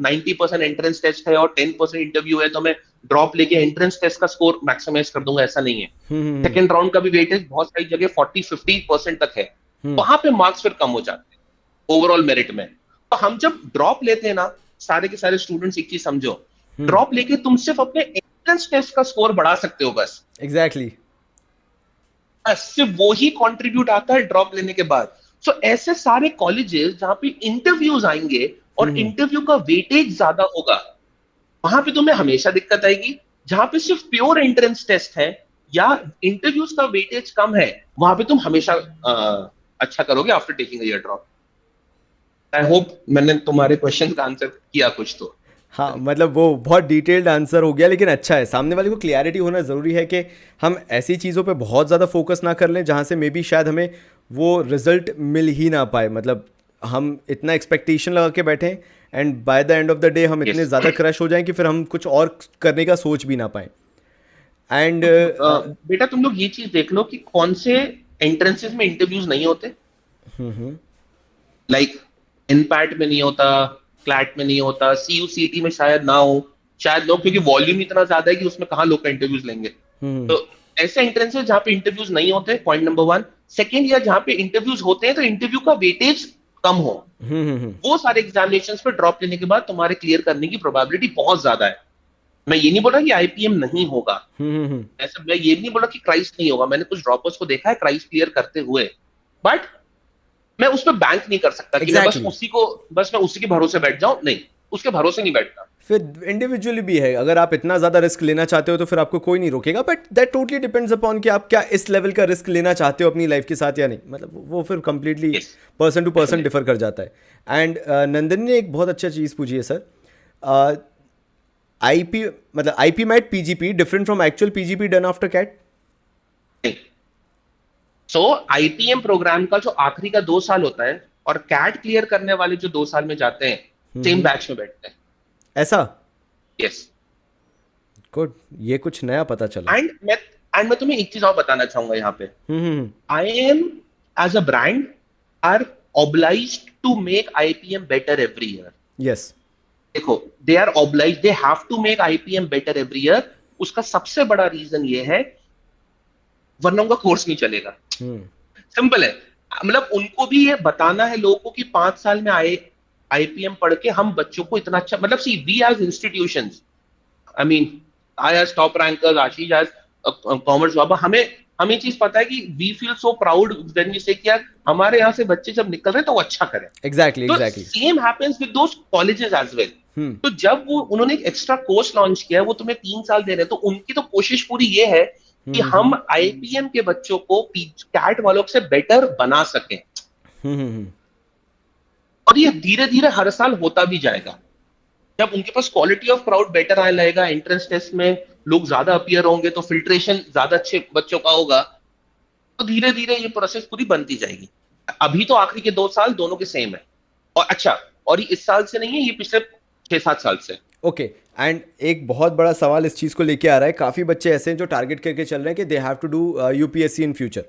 Speaker 2: 90% एंट्रेंस टेस्ट है और 10% इंटरव्यू है तो मैं ड्रॉप लेके एंट्रेंस टेस्ट का स्कोर मैक्सिमाइज कर दूंगा, ऐसा नहीं है। सेकेंड राउंड का भी वेटेज बहुत सारी जगह 40-50% तक है, वहां पे मार्क्स फिर कम हो जाते हैं ओवरऑल मेरिट में। तो हम जब ड्रॉप लेते हैं ना, सारे के सारे स्टूडेंट्स एक चीज समझो, ड्रॉप लेके तुम सिर्फ अपने एंट्रेंस टेस्ट का स्कोर बढ़ा सकते हो बस।
Speaker 1: एग्जैक्टली
Speaker 2: सिर्फ वो ही कंट्रीब्यूट आता है ड्रॉप लेने के बाद। सो ऐसे सारे कॉलेजेस जहां पे इंटरव्यूज आएंगे और इंटरव्यू का वेटेज ज्यादा होगा, वहां पे तुम्हें हमेशा दिक्कत आएगी। जहां पे सिर्फ प्योर एंट्रेंस टेस्ट है या इंटरव्यूज का वेटेज कम है, वहां पे तुम हमेशा अच्छा करोगे after taking a year drop. I hope मैंने तुम्हारे क्वेश्चन का आंसर किया कुछ तो।
Speaker 1: हाँ, मतलब वो बहुत डिटेल्ड आंसर हो गया, लेकिन अच्छा है, सामने वाले को क्लियरिटी होना ज़रूरी है कि हम ऐसी चीज़ों पे बहुत ज़्यादा फोकस ना कर लें जहाँ से मे बी शायद हमें वो रिजल्ट मिल ही ना पाए। मतलब हम इतना एक्सपेक्टेशन लगा के बैठें and by the end of the day हम इतने ज़्यादा क्रश हो जाएं कि फिर हम कुछ और करने का सोच भी ना पाएँ। एंड
Speaker 2: बेटा तुम लोग ये चीज देख लो कि कौन से एंट्रेंसेस में इंटरव्यूज नहीं होते, लाइक इनपैट में नहीं होता, क्लैट में नहीं होता, सीयूसीटी में शायद ना हो, शायद लोग क्योंकि वॉल्यूम इतना ज्यादा है कि उसमें कहाँ लोग का इंटरव्यूज लेंगे। तो ऐसे एंट्रेंसेस जहाँ पे इंटरव्यूज नहीं होते, पॉइंट नंबर वन। सेकेंड, या जहाँ पे इंटरव्यूज होते हैं तो इंटरव्यू का वेटेज कम हो, वो सारे एग्जामिनेशंस पे ड्रॉप लेने के बाद तुम्हारे क्लियर करने की प्रोबेबिलिटी बहुत ज्यादा है। मैं ये नहीं बोल रहा कि आईपीएम नहीं होगा, ऐसा मैं ये नहीं बोला कि क्राइस्ट नहीं होगा, मैंने कुछ ड्रॉपर्स को देखा है क्राइस्ट क्लियर करते हुए, बट मैं उस पर बैंक नहीं कर सकता कि मैं बस मैं उसी के भरोसे बैठ जाऊं, नहीं, उसके भरोसे नहीं बैठता।
Speaker 1: फिर इंडिविजुअली भी है, अगर आप इतना ज़्यादा रिस्क लेना चाहते हो तो फिर आपको कोई नहीं रोकेगा, but that totally depends upon कि आप क्या इस लेवल का रिस्क लेना चाहते हो अपनी लाइफ के साथ या नहीं, मतलब वो फिर completely person to person differ कर जाता है। एंड नंदन ने एक बहुत अच्छा चीज़ पूछी है सर, आईपी मतलब IPMAT PGP different from actual PGP done after CAT?
Speaker 2: So IPM program का जो आखिरी का 2 साल होता है और कैट क्लियर करने वाले जो 2 साल में जाते हैं सेम बैच में बैठते हैं।
Speaker 1: ऐसा?
Speaker 2: यस।
Speaker 1: गुड, ये कुछ नया पता चला।
Speaker 2: एंड मैं तुम्हें एक चीज और बताना चाहूंगा यहाँ पे, IIM as a brand are obliged to make IPM better every year.
Speaker 1: Yes.
Speaker 2: देखो, they are obliged, they have to make IPM better every year. उसका सबसे बड़ा रीजन ये है, वरना उनका कोर्स नहीं चलेगा। सिंपल है, मतलब उनको भी ये बताना है लोगों को कि 5 साल में आईपीएम पढ़ के हम बच्चों को इतना अच्छा, मतलब see we as institutions, I mean I as top rankers, Ashish as Commerce Baba, हमें चीज पता है कि we feel so proud when we say कि यार हमारे यहाँ से बच्चे जब निकल रहे हैं तो वो अच्छा करें।
Speaker 1: Exactly
Speaker 2: same happens with those colleges as well. तो जब वो उन्होंने एक एक्स्ट्रा कोर्स लॉन्च किया, वो तुम्हें 3 साल दे रहे हैं, तो उनकी तो कोशिश पूरी ये है कि हम आईपीएम के बच्चों को कैट वालों से बेटर बना सकें। और ये धीरे धीरे हर साल होता भी जाएगा। जब उनके पास क्वालिटी ऑफ क्राउड बेटर आने लगेगा, एंट्रेंस टेस्ट में लोग ज्यादा अपीयर होंगे, तो फिल्ट्रेशन ज्यादा अच्छे बच्चों का होगा, तो धीरे धीरे ये प्रोसेस पूरी बनती जाएगी। अभी तो आखिरी के 2 साल दोनों के सेम है, और अच्छा, और ये इस साल से नहीं है, ये पिछले 6-7 साल से।
Speaker 1: ओके, एंड एक बहुत बड़ा सवाल इस चीज़ को लेके आ रहा है, काफ़ी बच्चे ऐसे हैं जो टारगेट करके चल रहे हैं कि they have to do UPSC in future,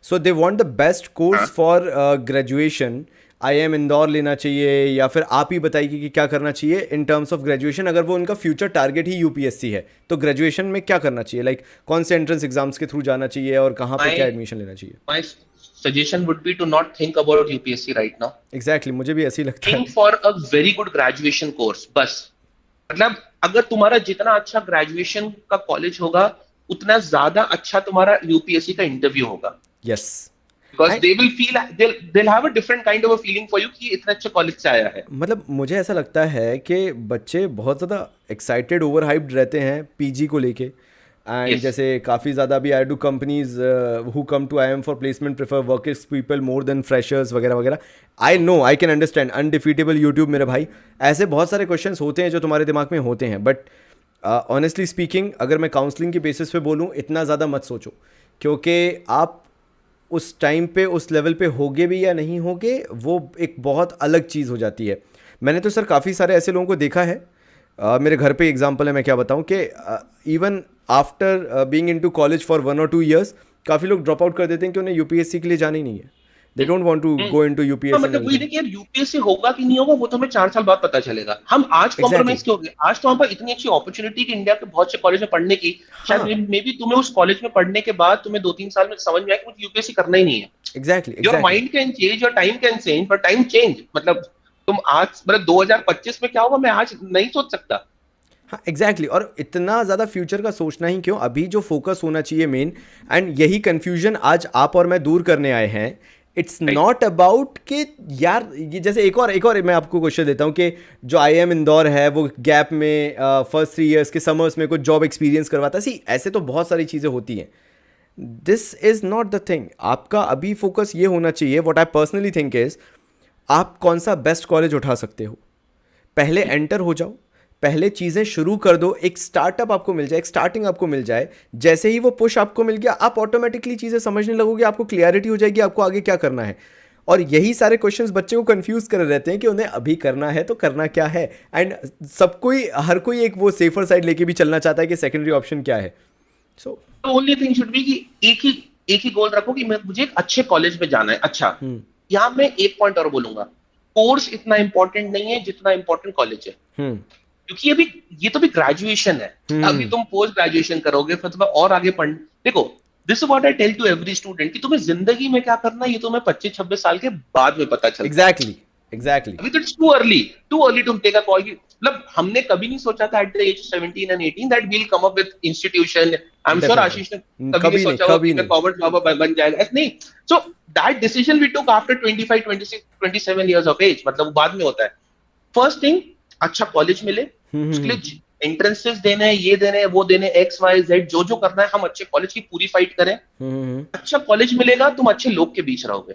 Speaker 1: so they want the best course for graduation. IIM Indore लेना चाहिए, या फिर आप ही बताइए कि क्या करना चाहिए इन टर्म्स ऑफ ग्रेजुएशन, अगर वो उनका फ्यूचर टारगेट ही यूपीएससी है तो ग्रेजुएशन में क्या करना चाहिए, लाइक कौन से एंट्रेंस एग्जाम्स के थ्रू जाना चाहिए और कहाँ पे क्या एडमिशन लेना चाहिए?
Speaker 2: My suggestion would be to not think about UPSC right now.
Speaker 1: Exactly, मुझे भी ऐसे ही लगता है।
Speaker 2: Think for a very good graduation course, बस। मतलब अगर तुम्हारा जितना अच्छा ग्रेजुएशन का कॉलेज होगा, उतना ज्यादा अच्छा तुम्हारा यूपीएससी का इंटरव्यू होगा।
Speaker 1: Yes,
Speaker 2: because they will feel, they'll have a different kind of a feeling for you कि इतना अच्छे कॉलेज से आया है।
Speaker 1: मतलब मुझे ऐसा लगता है कि बच्चे बहुत ज़्यादा एक्साइटेड, ओवर हाइप्ड रहते हैं पीजी को लेके, एंड जैसे काफ़ी ज़्यादा अभी I do companies who come to IIM for placement prefer workers people more than freshers वगैरह वगैरह। I know, I can understand, undefeatable YouTube मेरे भाई, ऐसे बहुत सारे क्वेश्चंस होते हैं जो तुम्हारे दिमाग में होते हैं, बट ऑनेस्टली स्पीकिंग अगर मैं काउंसलिंग के बेसिस पे बोलूँ, इतना ज़्यादा मत सोचो, क्योंकि आप उस टाइम पे उस लेवल पे होगे भी या नहीं होगे, वो एक बहुत अलग चीज़ हो जाती है। मैंने तो सर काफ़ी सारे ऐसे लोगों को देखा है, मेरे घर पे एग्जांपल है, मैं क्या बताऊं कि even after being into college for 1 or 2 years काफ़ी लोग ड्रॉप आउट कर देते हैं कि उन्हें यूपीएससी के लिए जाना ही नहीं है, they don't want to go into UPSC.
Speaker 2: मतलब वही है कि यार यूपीएससी होगा कि नहीं होगा वो तो हमें 4 साल बाद पता चलेगा। हम आज कॉम्प्रोमाइज क्यों हो गए? आज तो हम पर इतनी अच्छी अपॉर्चुनिटी कि इंडिया के बहुत से कॉलेज में पढ़ने की, शायद मे बी तुम्हें उस कॉलेज में पढ़ने के बाद तुम्हें 2-3 साल में समझ में आए कि मुझे यूपीएससी करना ही नहीं है।
Speaker 1: Exactly,
Speaker 2: your mind can change, your time can change, but time change, मतलब तुम आज, मतलब 2025 में क्या होगा मैं आज नहीं सोच सकता।
Speaker 1: हाँ एग्जैक्टली, और इतना ज़्यादा फ्यूचर का सोचना ही क्यों, अभी जो फोकस होना चाहिए मेन, एंड यही कन्फ्यूजन आज आप और मैं दूर करने आए हैं। इट्स नॉट अबाउट कि यार ये जैसे एक और मैं आपको क्वेश्चन देता हूँ कि जो IIM इंदौर है वो गैप में फर्स्ट 3 years के समर्स में कुछ जॉब एक्सपीरियंस करवाता है। सी ऐसे तो बहुत सारी चीज़ें होती हैं, this is not the thing. आपका अभी फोकस ये होना चाहिए, what I personally think is, आप कौन सा बेस्ट कॉलेज उठा सकते हो, पहले एंटर हो जाओ, पहले चीज़ें शुरू कर दो, एक स्टार्टअप आपको मिल जाए, एक स्टार्टिंग आपको मिल जाए। जैसे ही वो पुश आपको मिल गया, आप ऑटोमेटिकली चीज़ें समझने लगोगे, आपको क्लियरिटी हो जाएगी आपको आगे क्या करना है। और यही सारे क्वेश्चंस बच्चे को कंफ्यूज कर रहते हैं कि उन्हें अभी करना है तो करना क्या है, एंड सब कोई, हर कोई एक वो सेफर साइड लेके भी चलना चाहता है कि सेकेंडरी ऑप्शन क्या है। सो
Speaker 2: तो ओनली थिंग शुड बी कि एक ही गोल रखो कि मुझे एक अच्छे कॉलेज में जाना है। अच्छा, यहाँ मैं एक पॉइंट और बोलूंगा, कोर्स इतना इंपॉर्टेंट नहीं है जितना इंपॉर्टेंट कॉलेज है। क्योंकि अभी ये तो भी ग्रेजुएशन है, अभी तुम पोस्ट ग्रेजुएशन करोगे, फिर तुम्हें और आगे पढ़, देखो this is what I tell to every student कि तुम्हें जिंदगी में क्या करना है ये तुम्हें 25-26 साल के बाद में पता चलता है।
Speaker 1: एग्जैक्टली एग्जैक्टली
Speaker 2: अभी तो it's too early to take a call. मतलब हमने कभी नहीं सोचा था at the age 17 and 18 that will come up with institution. I am sure Ashish ने कभी नहीं सोचा होगा कि मैं कॉमर्स बाबा बन जाएगा, ऐसा नहीं। So that decision we took after 25, 26, 27 years of age, मतलब बाद में होता है। फर्स्ट थिंग, अच्छा कॉलेज मिले, उसके लिए एंट्रेंसेस देने हैं, ये देने हैं, वो देने हैं, एक्स वाई जेड जो जो करना है, हम अच्छे कॉलेज की पूरी फाइट करें। अच्छा कॉलेज मिलेगा, तुम अच्छे लोग के बीच रहोगे।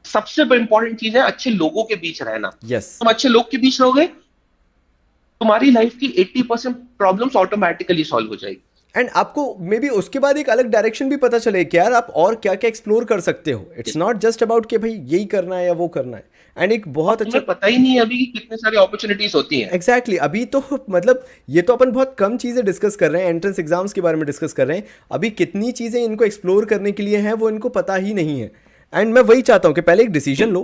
Speaker 2: सबसे इंपॉर्टेंट चीज है अच्छे लोगों के बीच रहना। तुम अच्छे लोग के बीच रहोगे, तुम्हारी लाइफ की 80% प्रॉब्लम्स ऑटोमेटिकली सॉल्व हो जाएगी।
Speaker 1: एंड आपको मे बी उसके बाद एक अलग डायरेक्शन भी पता चले कि यार आप और क्या क्या एक्सप्लोर कर सकते हो। इट्स नॉट जस्ट अबाउट कि भाई यही करना है या वो करना है। एंड एक बहुत अच्छा,
Speaker 2: पता ही नहीं है अभी कि कितने सारी अपॉर्चुनिटीज होती हैं।
Speaker 1: एग्जैक्टली अभी तो मतलब ये तो अपन बहुत कम चीज़ें डिस्कस कर रहे हैं, एंट्रेंस एग्जाम्स के बारे में डिस्कस कर रहे हैं। अभी कितनी चीज़ें इनको एक्सप्लोर करने के लिए हैं वो इनको पता ही नहीं है। एंड मैं वही चाहता हूँ कि पहले एक डिसीजन लो,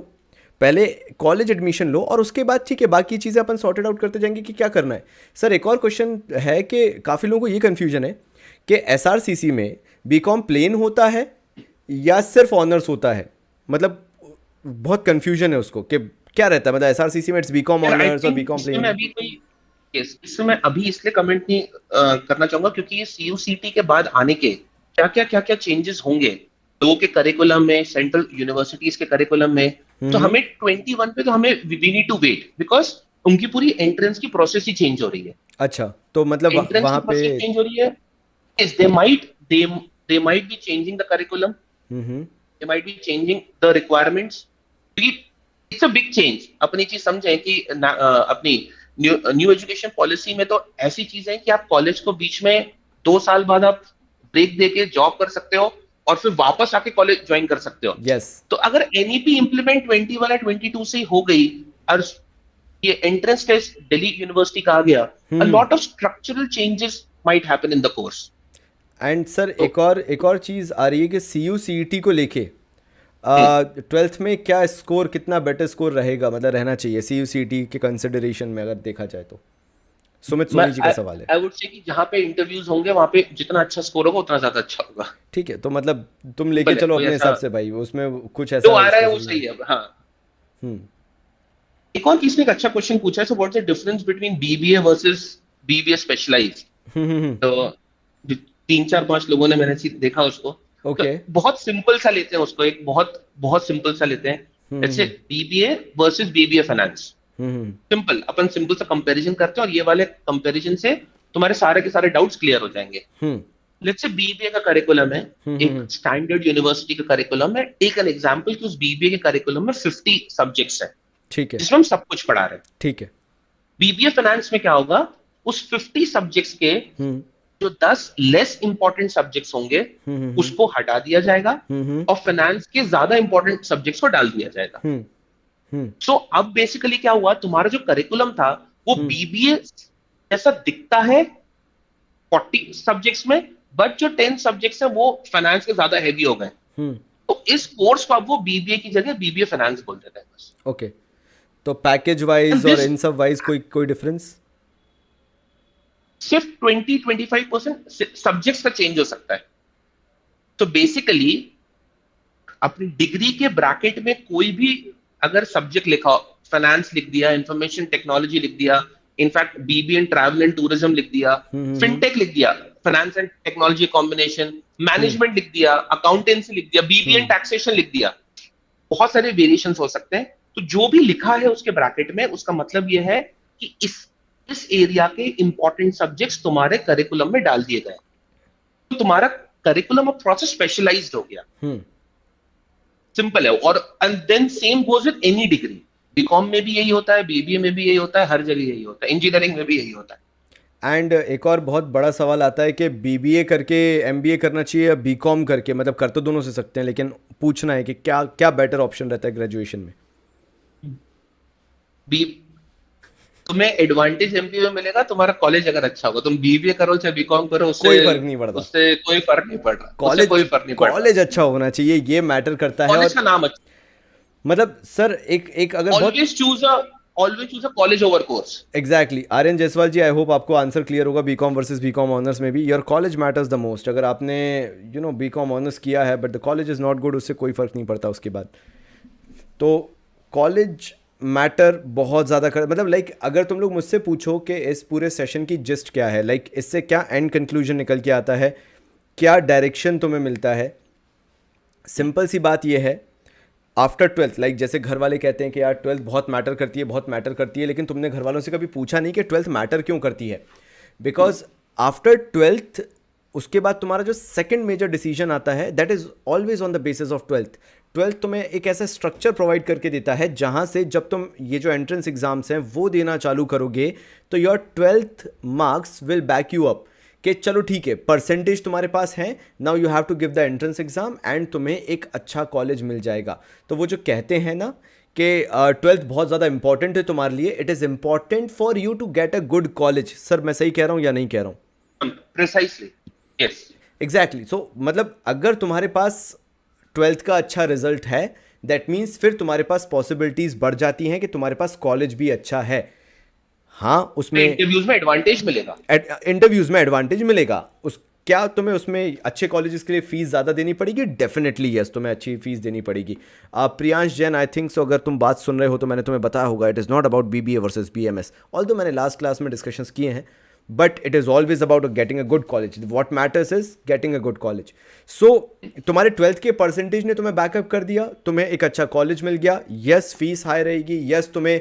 Speaker 1: पहले कॉलेज एडमिशन लो और उसके बाद ठीक है बाकी चीज़ें अपन सॉर्टेड आउट करते जाएंगे कि क्या करना है। सर एक और क्वेश्चन है कि काफ़ी लोगों को ये कन्फ्यूजन है कि एसआरसीसी में बीकॉम प्लेन होता है या सिर्फ ऑनर्स होता है। मतलब बहुत कन्फ्यूजन है उसको कि क्या रहता है, मतलब एसआरसीसी में इट्स बीकॉम ऑनर्स और बीकॉम प्लेन।
Speaker 2: अभी कोई इसमें मैं अभी इसलिए कमेंट नहीं करना चाहूंगा क्योंकि ये सीयूसीटी के बाद आने के क्या क्या चेंजेस होंगे लोगों के करिकुलम में, सेंट्रल यूनिवर्सिटीज के करिकुलम में। तो हमें 21 पे तो हमें we need to wait because उनकी पूरी एंट्रेंस की प्रोसेस ही चेंज हो रही है।
Speaker 1: अच्छा, तो मतलब वहां पे
Speaker 2: चेंज हो रही है। they might be changing the curriculum, they might be changing the requirements, क्योंकि इट्स अ बिग चेंज। अपनी चीज समझें कि अपनी न्यू एजुकेशन पॉलिसी में तो ऐसी चीज है कि आप कॉलेज को बीच में 2 साल बाद आप ब्रेक देके जॉब कर सकते हो और फिर वापस आके कॉलेज ज्वाइन कर सकते हो। तो अगर एनईपी इंप्लीमेंट 21 या 22 से हो गई और ये एंट्रेंस टेस्ट दिल्ली यूनिवर्सिटी का आ गया, अ lot of structural changes might happen in the course.
Speaker 1: And sir एक और चीज़ आ रही है कि CUCET को लेके 12th में क्या स्कोर, कितना बेटर स्कोर रहेगा, मतलब रहना चाहिए CUCET के कंसिडरेशन में अगर देखा जाए तो। सुमित सोनी जी का सवाल है।
Speaker 2: आई वुड से कि जहाँ पे इंटरव्यूज होंगे वहाँ पे जितना अच्छा स्कोर होगा उतना ज्यादा अच्छा होगा।
Speaker 1: ठीक है, तो मतलब तुम लेके चलो अपने हिसाब से भाई, उसमें कुछ ऐसा
Speaker 2: जो आ रहा है वो सही है। हाँ, एक और किसने एक अच्छा क्वेश्चन पूछा है, so what's the difference between BBA versus BBA specialized. तो 3-4-5 लोगों ने मैंने देखा उसको।
Speaker 1: ओके,
Speaker 2: तो बहुत सिंपल सा लेते हैं उसको, एक बहुत सिंपल सा लेते हैं। जैसे BBA versus BBA finance, simple, अपन सिंपल सा कंपैरिजन करते हैं और ये वाले कंपैरिजन से तुम्हारे सारे के सारे डाउट्स क्लियर हो जाएंगे। लेट्स से बीबीए का करिकुलम है, एक स्टैंडर्ड यूनिवर्सिटी का करिकुलम है। टेक एन एग्जांपल कि उस बीबीए के करिकुलम में 50 सब्जेक्ट्स हैं,
Speaker 1: ठीक है,
Speaker 2: जिसमें हम सब कुछ पढ़ा रहे हैं।
Speaker 1: ठीक है।
Speaker 2: बीबीए फाइनेंस में क्या होगा, उस 50 सब्जेक्ट्स के जो 10 लेस इंपॉर्टेंट सब्जेक्ट्स होंगे उसको हटा दिया जाएगा और फाइनेंस के ज्यादा इंपॉर्टेंट सब्जेक्ट्स को डाल दिया जाएगा। सो अब बेसिकली क्या हुआ, तुम्हारा जो करिकुलम था वो बीबीए जैसा दिखता है 40 सब्जेक्ट्स में, बट जो 10 सब्जेक्ट्स है वो फाइनेंस के ज्यादा हैवी हो गए। तो इस कोर्स को अब वो बीबीए की जगह बीबीए फाइनेंस बोल देते हैं बस।
Speaker 1: ओके, तो पैकेज वाइज और इन सब वाइज कोई डिफरेंस?
Speaker 2: सिर्फ 20-25% सब्जेक्ट्स का चेंज हो सकता है। तो बेसिकली अपनी डिग्री के ब्रैकेट में कोई भी अगर सब्जेक्ट लिखा हो, फाइनेंस लिख दिया, इंफॉर्मेशन टेक्नोलॉजी लिख दिया, in fact BBA in travel and tourism लिख दिया, फिनटेक लिख दिया, finance and technology combination, management लिख दिया, अकाउंटेंसी लिख दिया, बीबीए एंड टैक्सेशन लिख दिया, बहुत सारे वेरिएशन हो सकते हैं। तो जो भी लिखा है उसके ब्रैकेट में, उसका मतलब यह है कि इस एरिया के इंपॉर्टेंट सब्जेक्ट्स तुम्हारे करिकुलम में डाल दिए गए, तो तुम्हारा करिकुलम अब थोड़ा सा स्पेशलाइज्ड हो गया। सिंपल है। और then same goes with any degree, BCom में भी यही होता है, बीबीए में भी यही होता है, हर जगह यही होता है, इंजीनियरिंग में भी यही होता है।
Speaker 1: एंड एक और बहुत बड़ा सवाल आता है कि बीबीए करके एमबीए करना चाहिए या बीकॉम करके, मतलब कर तो दोनों से सकते हैं, लेकिन पूछना है कि क्या क्या बेटर ऑप्शन रहता है ग्रेजुएशन में।
Speaker 2: तुम्हें एडवांटेज एमपीए में मिलेगा तुम्हारा कॉलेज अगर अच्छा होगा, तुम बीबीए करो चाहे बीकॉम करो, उससे
Speaker 1: कोई फर्क नहीं पड़ता।
Speaker 2: उससे कोई फर्क नहीं पड़ रहा, उससे
Speaker 1: कॉलेज
Speaker 2: कोई फर्क नहीं पड़ रहा।
Speaker 1: कॉलेज अच्छा होना चाहिए, ये मैटर करता है।
Speaker 2: कॉलेज
Speaker 1: और
Speaker 2: का नाम अच्छा।
Speaker 1: मतलब सर एक एक अगर बहुत
Speaker 2: always choose a college over course.
Speaker 1: Exactly Aryan Jaiswal ji, I hope आपको आंसर क्लियर होगा। बीकॉम वर्सेस बीकॉम ऑनर्स में भी your college matters the most. अगर आपने बीकॉम ऑनर्स किया है but the college is not good, उससे कोई फ़र्क नहीं पड़ता उसके बाद। तो कॉलेज मैटर बहुत ज़्यादा कर, मतलब लाइक अगर तुम लोग मुझसे पूछो कि इस पूरे सेशन की जिस्ट क्या है, लाइक इससे क्या एंड कंक्लूजन निकल के आता है, क्या डायरेक्शन तुम्हें मिलता है, सिंपल सी बात यह है। आफ्टर ट्वेल्थ, लाइक जैसे घर वाले कहते हैं कि यार ट्वेल्थ बहुत मैटर करती है, बहुत मैटर करती है, लेकिन तुमने घर वालों से कभी पूछा नहीं कि ट्वेल्थ मैटर क्यों करती है। बिकॉज आफ्टर ट्वेल्थ उसके बाद तुम्हारा जो सेकंड मेजर डिसीजन आता है that is always on the basis of twelfth. Twelfth तुम्हें एक ऐसा स्ट्रक्चर प्रोवाइड करके देता है जहां से जब तुम ये जो एंट्रेंस एग्जाम्स हैं वो देना चालू करोगे तो your twelfth marks will back you up कि चलो ठीक है, परसेंटेज तुम्हारे पास है, now you have to give the entrance exam and तुम्हें एक अच्छा कॉलेज मिल जाएगा। तो वो जो कहते हैं ना कि ट्वेल्थ बहुत ज़्यादा इंपॉर्टेंट है तुम्हारे लिए, it is important for you to get a good college. Sir मैं सही कह रहा हूँ या नहीं कह रहा हूँ?
Speaker 2: Precisely, yes,
Speaker 1: exactly. सो मतलब अगर तुम्हारे पास ट्वेल्थ का अच्छा रिजल्ट है दैट मीन्स फिर तुम्हारे पास पॉसिबिलिटीज़ बढ़ जाती हैं कि तुम्हारे पास कॉलेज भी अच्छा है। हाँ उसमें
Speaker 2: इंटरव्यूज में एडवांटेज मिलेगा,
Speaker 1: इंटरव्यूज में एडवांटेज मिलेगा। उस क्या तुम्हें उसमें अच्छे कॉलेजेस के लिए फीस ज़्यादा देनी पड़ेगी? डेफिनेटली यस, तुम्हें अच्छी फीस देनी पड़ेगी। प्रियांश जैन, आई थिंक सो अगर तुम बात सुन रहे हो तो मैंने तुम्हें बताया होगा, it is not about BBA versus BMS, although मैंने लास्ट क्लास में डिस्कशंस किए हैं, but it is always about getting a good college. What matters is getting a good college. So तुम्हारे ट्वेल्थ के परसेंटेज ने तुम्हें बैकअप कर दिया, तुम्हें एक अच्छा कॉलेज मिल गया। यस फीस हाई रहेगी, यस तुम्हें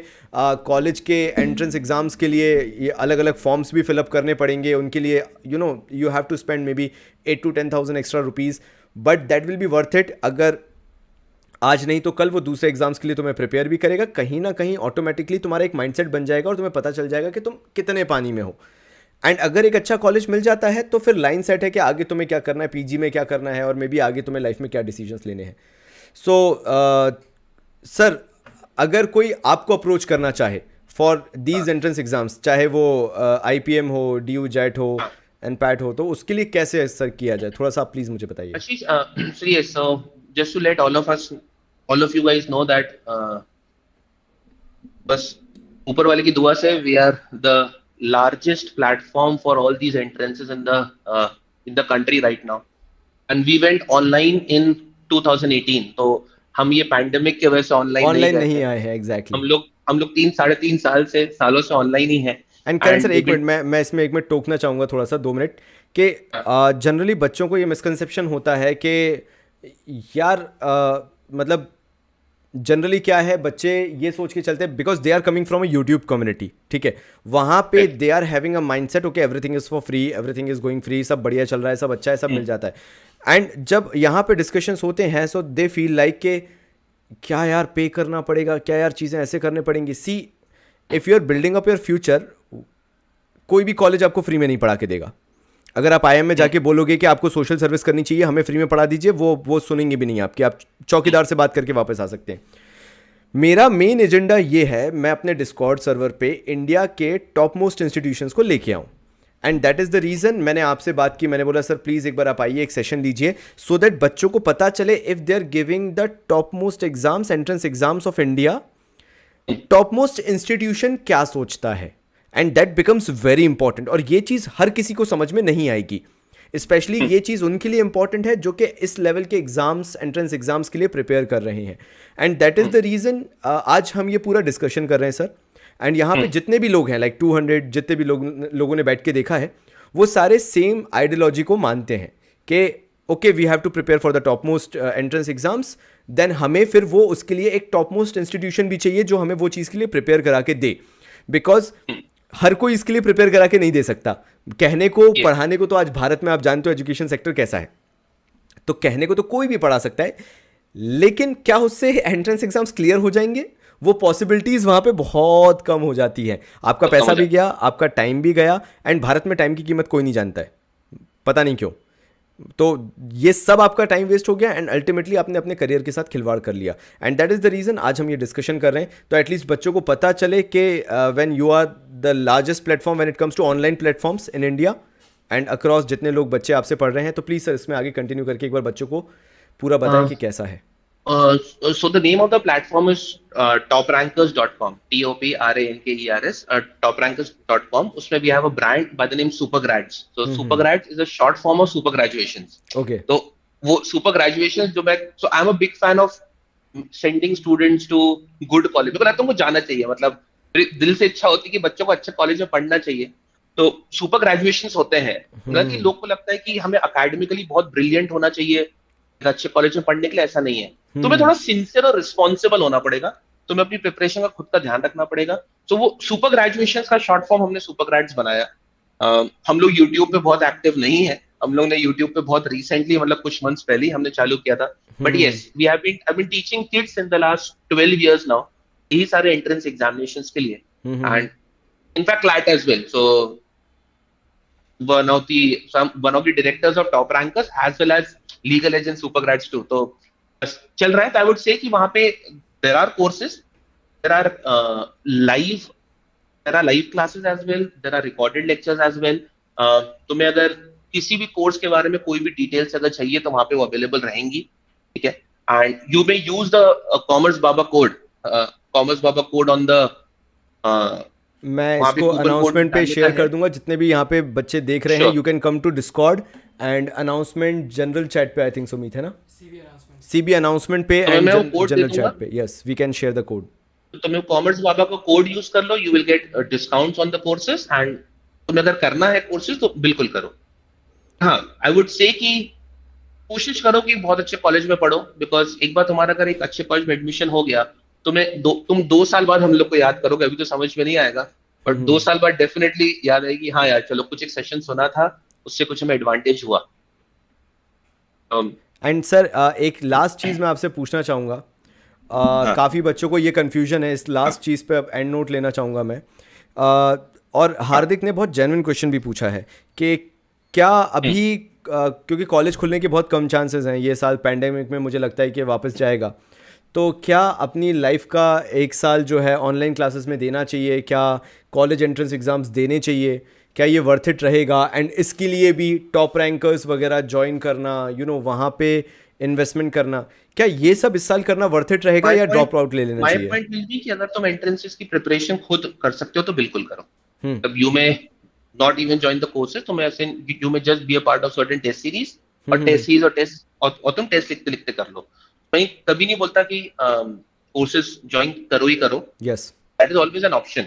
Speaker 1: कॉलेज के एंट्रेंस एग्जाम्स के लिए ये अलग अलग फॉर्म्स भी फिलअप करने पड़ेंगे, उनके लिए you have to spend maybe 8 to 10,000 extra rupees, but that will be worth it. अगर आज नहीं तो कल वो दूसरे एग्जाम्स के लिए तुम्हें प्रिपेयर भी करेगा, कहीं ना कहीं ऑटोमेटिकली तुम्हारा एक माइंडसेट बन जाएगा और तुम्हें पता चल जाएगा कि तुम कितने पानी में हो। एंड अगर एक अच्छा कॉलेज मिल जाता है तो फिर लाइन सेट है कि आगे तुम्हें क्या करना है, पीजी में क्या करना है, और मे बी आगे तुम्हें लाइफ में क्या डिसीजंस लेने हैं। सो सर अगर कोई आपको अप्रोच करना चाहे फॉर दीज एंट्रेंस एग्जाम्स, चाहे वो आईपीएम हो, डीयू जेट हो, एनपैट हो, तो उसके लिए कैसे सर किया जाए, थोड़ा सा आप प्लीज मुझे बताइए।
Speaker 2: Ashish, so yes, so just to let all of you guys know that बस ऊपर वाले की दुआ से we are the largest platform for all these entrances in the country right now, and we went online in 2018. तो हम ये pandemic की वजह से ऑनलाइन नहीं
Speaker 1: ऑनलाइन
Speaker 2: गए
Speaker 1: नहीं
Speaker 2: थे।
Speaker 1: आए हैं, एग्जैक्टली।
Speaker 2: हम लोग 3 साढ़े 3 सालों से ऑनलाइन ही है।
Speaker 1: एंड करण सर
Speaker 2: एंड
Speaker 1: एक मिनट, मैं इसमें एक मिनट टोकना चाहूँगा थोड़ा सा, 2 मिनट, कि जनरली बच्चों को ये मिसकंसेप्शन होता है कि यार मतलब जनरली क्या है, बच्चे ये सोच के चलते हैं because they are coming from a YouTube community, ठीक है, वहाँ पे they are having a mindset okay everything is for free, everything is going free, सब बढ़िया चल रहा है, सब अच्छा है, सब मिल जाता है। एंड जब यहाँ पे डिस्कशंस होते हैं सो दे फील लाइक के क्या यार पे करना पड़ेगा, क्या यार चीज़ें ऐसे करने पड़ेंगी। See if you are building up your future, कोई भी कॉलेज आपको फ्री में नहीं पढ़ा के देगा। अगर आप आईएम में जाके बोलोगे कि आपको सोशल सर्विस करनी चाहिए, हमें फ्री में पढ़ा दीजिए, वो सुनेंगे भी नहीं आपकी, आप चौकीदार से बात करके वापस आ सकते हैं। मेरा मेन एजेंडा ये है, मैं अपने डिस्कॉर्ड सर्वर पे इंडिया के टॉप मोस्ट इंस्टीट्यूशंस को लेके आऊँ, and that is the reason मैंने आपसे बात की। मैंने बोला सर प्लीज़ एक बार आप आइए, एक सेशन लीजिए, सो दैट बच्चों को पता चले if they are giving the top most exams, entrance exams of India, top most institution क्या सोचता है, and that becomes very important. और ये चीज़ हर किसी को समझ में नहीं आएगी, स्पेशली ये चीज़ उनके लिए इंपॉर्टेंट है जो कि इस लेवल के एग्जाम्स, एंट्रेंस एग्जाम्स के लिए प्रिपेयर कर रहे हैं। And that is the reason आज हम ये पूरा डिस्कशन कर रहे हैं सर। एंड यहाँ पे जितने भी लोग हैं, लाइक 200 जितने भी लोगों ने बैठ के देखा है, वो सारे सेम आइडियोलॉजी को मानते हैं कि okay we have to prepare for the top most entrance exams, then हमें फिर वो उसके लिए एक टॉप मोस्ट इंस्टीट्यूशन भी चाहिए जो हमें वो चीज़ के लिए प्रिपेयर करा के दे, बिकॉज हर कोई इसके लिए प्रिपेयर करा के नहीं दे सकता। कहने को पढ़ाने को तो आज भारत में आप जानते हो एजुकेशन सेक्टर कैसा है, तो कहने को तो कोई भी पढ़ा सकता है, लेकिन क्या उससे एंट्रेंस एग्जाम्स क्लियर हो जाएंगे? वो पॉसिबिलिटीज़ वहाँ पे बहुत कम हो जाती है। आपका पैसा भी गया, आपका टाइम भी गया, एंड भारत में टाइम की कीमत कोई नहीं जानता है, पता नहीं क्यों। तो ये सब आपका टाइम वेस्ट हो गया एंड अल्टीमेटली आपने अपने करियर के साथ खिलवाड़ कर लिया, and that is the reason आज हम ये डिस्कशन कर रहे हैं, तो एटलीस्ट बच्चों को पता चले कि when you are the largest platform when it comes to online platforms in India and across जितने लोग बच्चे आपसे पढ़ रहे हैं, तो प्लीज़ सर इसमें आगे कंटिन्यू करके एक बार बच्चों को पूरा बताएं कि कैसा है।
Speaker 2: So the name of the platform is toprankers.com, TOPRANKERS, toprankers.com. उसमें we have a brand by the name Supergrads. So Supergrads is a short form of super graduations.
Speaker 1: Okay
Speaker 2: तो वो super graduations जो मैं, so I'm a big fan of sending students to good college, because लगता है उनको जाना चाहिए, मतलब मेरे दिल से इच्छा होती है कि बच्चों को अच्छे कॉलेज में पढ़ना चाहिए। तो सुपर ग्रेजुएशंस होते हैं, मतलब कि लोग को लगता है कि हमें अकेडमिकली बहुत ब्रिलियंट होना चाहिए एक अच्छे कॉलेज में पढ़ने के लिए, ऐसा नहीं है। तुम्हें थोड़ा सिंसियर और रिस्पॉन्सिबल होना पड़ेगा, तुम्हें अपनी प्रिपरेशन का खुद का ध्यान रखना पड़ेगा। तो वो सुपर ग्रेजुएशन का शॉर्ट फॉर्म हमने सुपर ग्रेड्स बनाया। हम लोग यूट्यूब पे बहुत एक्टिव नहीं है, हम लोग ने यूट्यूब पे बहुत रिसेंटली, मतलब कुछ मंथ्स पहले ही हमने चालू किया था, but yes we have been teaching kids in the last 12 years now, यही सारे एंट्रेंस एग्जामिनेशंस के लिए, and in fact CLAT as well. So one of the directors of Top Rankers as well as Legal Edge and Supergrads too. तो चल रहा है। तो I would say कि वहाँ पे there are courses, there are live classes as well, there are recorded lectures as well. तुम्हें अगर किसी भी कोर्स के बारे में कोई भी डिटेल्स अगर चाहिए तो वहाँ पे वो अवेलेबल रहेंगी, ठीक है। And you may use the Commerce Baba code on the
Speaker 1: मैं इसको अनाउंसमेंट पे शेयर कर दूंगा, जितने भी यहाँ पे बच्चे देख रहे हैं, you can come to Discord and announcement general chat पे, आई थिंक सो मीत है ना, सीबी अनाउंसमेंट पे एंड जनरल चैट पे, yes we can share the code.
Speaker 2: तो तुम्हें कॉमर्स बाबा का कोड यूज कर लो, you will get discounts on the courses, एंड तुम्हें अगर करना है कोर्सेज तो बिल्कुल करो। हाँ, आई वुड से कि कोशिश करो कि बहुत अच्छे कॉलेज में पढ़ो, बिकॉज एक बार तुम्हारा अगर एक अच्छे कॉलेज में एडमिशन हो गया, तुम 2 साल बाद हम लोग को याद करोगे, अभी तो समझ में नहीं आएगा, बट 2 साल बाद डेफिनेटली याद आएगी, हाँ यार चलो कुछ एक सेशन सुना था, उससे कुछ हमें एडवांटेज हुआ।
Speaker 1: एंड सर एक लास्ट चीज मैं आपसे पूछना चाहूंगा, काफी बच्चों को ये कंफ्यूजन है, इस लास्ट चीज पे अब एंड नोट लेना चाहूंगा मैं, और हार्दिक ने बहुत जेन्युइन क्वेश्चन भी पूछा है कि क्या अभी क्योंकि कॉलेज खुलने के बहुत कम चांसेस हैं, ये साल पैंडेमिक में मुझे लगता है कि वापस जाएगा, तो क्या अपनी लाइफ का 1 साल जो है ऑनलाइन क्लासेस में देना चाहिए, क्या कॉलेज एंट्रेंस एग्जाम्स देने चाहिए, क्या ये वर्थ इट रहेगा, एंड इसके लिए भी टॉप रैंकर्स वगैरह ज्वाइन करना, वहाँ पे इन्वेस्टमेंट करना, क्या ये सब इस साल करना वर्थ इट रहेगा या ड्रॉप आउट ले लेना चाहिए?
Speaker 2: माय पॉइंट विल बी कि अगर तुम एंट्रेंसेस की प्रिपरेशन खुद कर सकते हो तो बिल्कुल करो। तब you may not even join the courses, तुम ऐसे you may just be a part of certain test series और तुम टेस्ट लिखते लिखते कर लो। मैं कभी नहीं बोलता कि कोर्सेज ज्वाइन करो ही करो,
Speaker 1: yes
Speaker 2: that is always an option,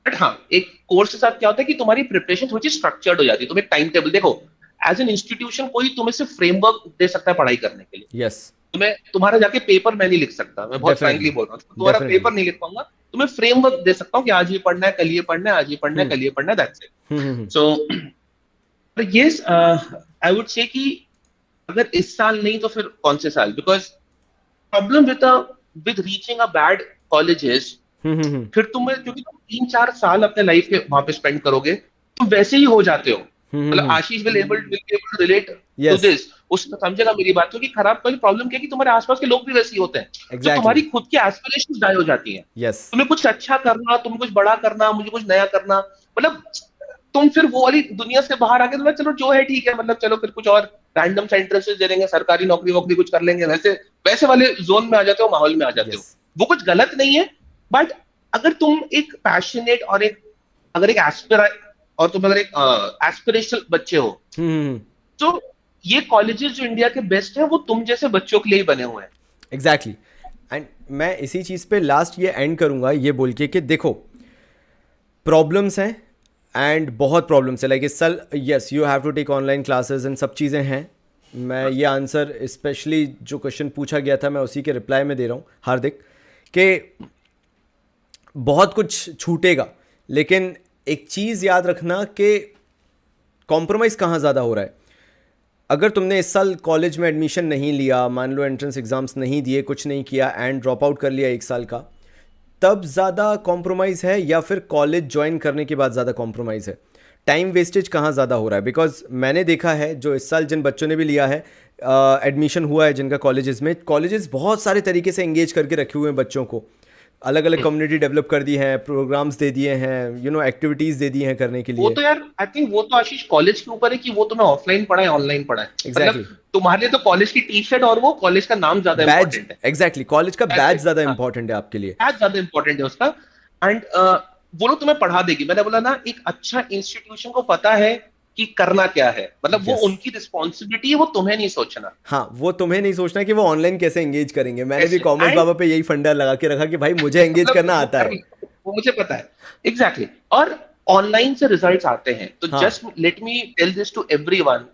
Speaker 2: but हाँ एक कोर्स के साथ क्या होता है कि तुम्हारी प्रिपरेशन थोड़ी स्ट्रक्चर्ड हो जाती है। तुम एक टाइम टेबल देखो, एज एन इंस्टीट्यूशन कोई तुम्हें सिर्फ फ्रेमवर्क दे सकता है पढ़ाई करने के लिए,
Speaker 1: यस
Speaker 2: तुम्हारा जाके पेपर मैं नहीं लिख सकता, मैं बहुत फ्रैंकली बोल रहा हूँ, तुम्हारा पेपर नहीं लिख पाऊंगा, तुम्हें फ्रेमवर्क दे सकता हूँ कि आज ये पढ़ना है, कल ये पढ़ना है, आज ये पढ़ना है, कल ये पढ़ना है, that's it. So yes I would से कि अगर इस साल नहीं तो फिर कौन से साल, because problem with reaching a bad college is फिर तुम्हें, क्योंकि तुम 3-4 साल अपने लाइफ के वहां पे स्पेंड करोगे, तुम वैसे ही हो जाते हो। मतलब Ashish will able to relate to this, उसने समझेगा मेरी बात, क्योंकि खराब कॉलेज प्रॉब्लम क्या है कि तुम्हारे आसपास के लोग भी वैसे ही होते हैं, exactly. तो तुम्हारी खुद की एस्पिरेशंस डाई हो जाती हैं।
Speaker 1: yes.
Speaker 2: तुम्हें कुछ अच्छा करना, तुम्हें कुछ बड़ा करना, मुझे कुछ नया करना, मतलब तुम फिर वो वाली दुनिया से बाहर आके तुम्हें चलो जो है ठीक है, मतलब चलो फिर कुछ और रैंडम से एंट्रेंसेस दे देंगे, सरकारी नौकरी वोकरी कुछ कर लेंगे, वैसे वाले जोन में आ जाते हो, माहौल में आ जाते हो। वो कुछ गलत नहीं है, बट अगर तुम एक पैशनेट और अगर एक एस्पिरेशनल बच्चे हो, तो ये कॉलेजेस जो इंडिया के बेस्ट हैं वो तुम जैसे बच्चों के लिए ही बने हुए हैं।
Speaker 1: एग्जैक्टली एंड मैं इसी चीज़ पे लास्ट ये एंड करूँगा ये बोल के कि देखो प्रॉब्लम्स हैं एंड बहुत प्रॉब्लम्स है, लाइक इस साल yes you have to take online classes and सब चीज़ें हैं। मैं ये आंसर स्पेशली जो क्वेश्चन पूछा गया था मैं उसी के रिप्लाई में दे रहा हूँ हार्दिक, कि बहुत कुछ छूटेगा, लेकिन एक चीज़ याद रखना कि कॉम्प्रोमाइज़ कहाँ ज़्यादा हो रहा है। अगर तुमने इस साल कॉलेज में एडमिशन नहीं लिया, मान लो एंट्रेंस एग्ज़ाम्स नहीं दिए, कुछ नहीं किया एंड ड्रॉप आउट कर लिया 1 साल का, तब ज़्यादा कॉम्प्रोमाइज़ है या फिर कॉलेज ज्वाइन करने के बाद ज़्यादा कॉम्प्रोमाइज़ है? टाइम वेस्टेज कहाँ ज़्यादा हो रहा है, बिकॉज मैंने देखा है जो इस साल जिन बच्चों ने भी लिया है एडमिशन हुआ है जिनका कॉलेजेस में, कॉलेजेस बहुत सारे तरीके से एंगेज करके रखे हुए हैं बच्चों को, अलग अलग कम्युनिटी डेवलप कर दी है, प्रोग्राम्स दे दिए हैं, एक्टिविटीज़ दे दी हैं करने के
Speaker 2: वो
Speaker 1: लिए।
Speaker 2: तो यार आई थिंक वो तो आशीष कॉलेज के ऊपर है कि वो तुम्हें ऑफलाइन पढ़ा है ऑनलाइन पढ़ा है।
Speaker 1: एग्जैक्टली,
Speaker 2: मतलब तुम्हारे लिए तो कॉलेज की टी शर्ट और वो कॉलेज का नाम ज्यादा
Speaker 1: बैज,
Speaker 2: इंपॉर्टेंट है।
Speaker 1: एग्जैक्टली, कॉलेज का
Speaker 2: That's
Speaker 1: बैज
Speaker 2: it,
Speaker 1: ज़्यादा
Speaker 2: हाँ,
Speaker 1: इंपॉर्टेंट है आपके लिए।
Speaker 2: आज ज्यादा इंपॉर्टेंट है उसका। एंड वो लोग तुम्हें पढ़ा देगी। मैंने बोला ना, एक अच्छा इंस्टीट्यूशन को पता है कि करना क्या है, मतलब वो
Speaker 1: यस,
Speaker 2: उनकी रिस्पॉन्सिबिलिटी है, वो तुम्हें नहीं सोचना
Speaker 1: हाँ, वो तुम्हें नहीं सोचना कि वो ऑनलाइन कैसे एंगेज करेंगे। मैंने भी
Speaker 2: कैसे।
Speaker 1: कॉमर्स
Speaker 2: एंड
Speaker 1: बाबा पे यही फंडा लगा के रखा कि भाई मुझे एंगेज
Speaker 2: मतलब
Speaker 1: करना
Speaker 2: वो
Speaker 1: आता है।
Speaker 2: वो मुझे पता है एग्जैक्टली exactly। और ऑनलाइन से रिजल्ट्स आते हैं तो
Speaker 1: हाँ,
Speaker 2: just let me tell this to everyone,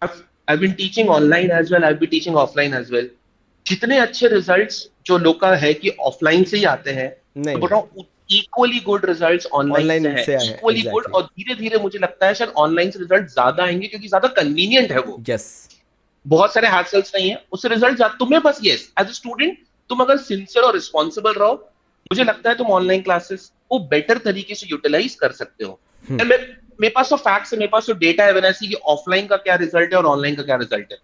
Speaker 2: I've been teaching online as well, I've been teaching offline as well। जितने अच्छे रिजल्ट्स जो लोग का है कि ऑफलाइन से ही आते हैं,
Speaker 1: नहीं
Speaker 2: मैं बोल
Speaker 1: नहीं,
Speaker 2: रहा हूँ इक्वली गुड रिजल्ट्स ऑनलाइन से
Speaker 1: ऑनलाइन
Speaker 2: है,
Speaker 1: से आए हैं,
Speaker 2: इक्वली गुड।
Speaker 1: एग्जैक्टली,
Speaker 2: और धीरे धीरे मुझे लगता है शायद ऑनलाइन से रिजल्ट ज्यादा आएंगे क्योंकि ज्यादा कन्वीनियंट है वो,
Speaker 1: यस,
Speaker 2: बहुत सारे हैसल्स नहीं है उससे रिजल्ट। तुम्हें बस यस एज अ स्टूडेंट तुम अगर सिंसियर और रिस्पॉन्सिबल रहो, मुझे लगता है तुम ऑनलाइन क्लासेस को बेटर तरीके से यूटिलाइज कर सकते हो। And मेरे पास तो फैक्ट्स है, मेरे पास तो डेटा है, वैसे कि ऑफलाइन का क्या रिजल्ट है और ऑनलाइन का क्या रिजल्ट है।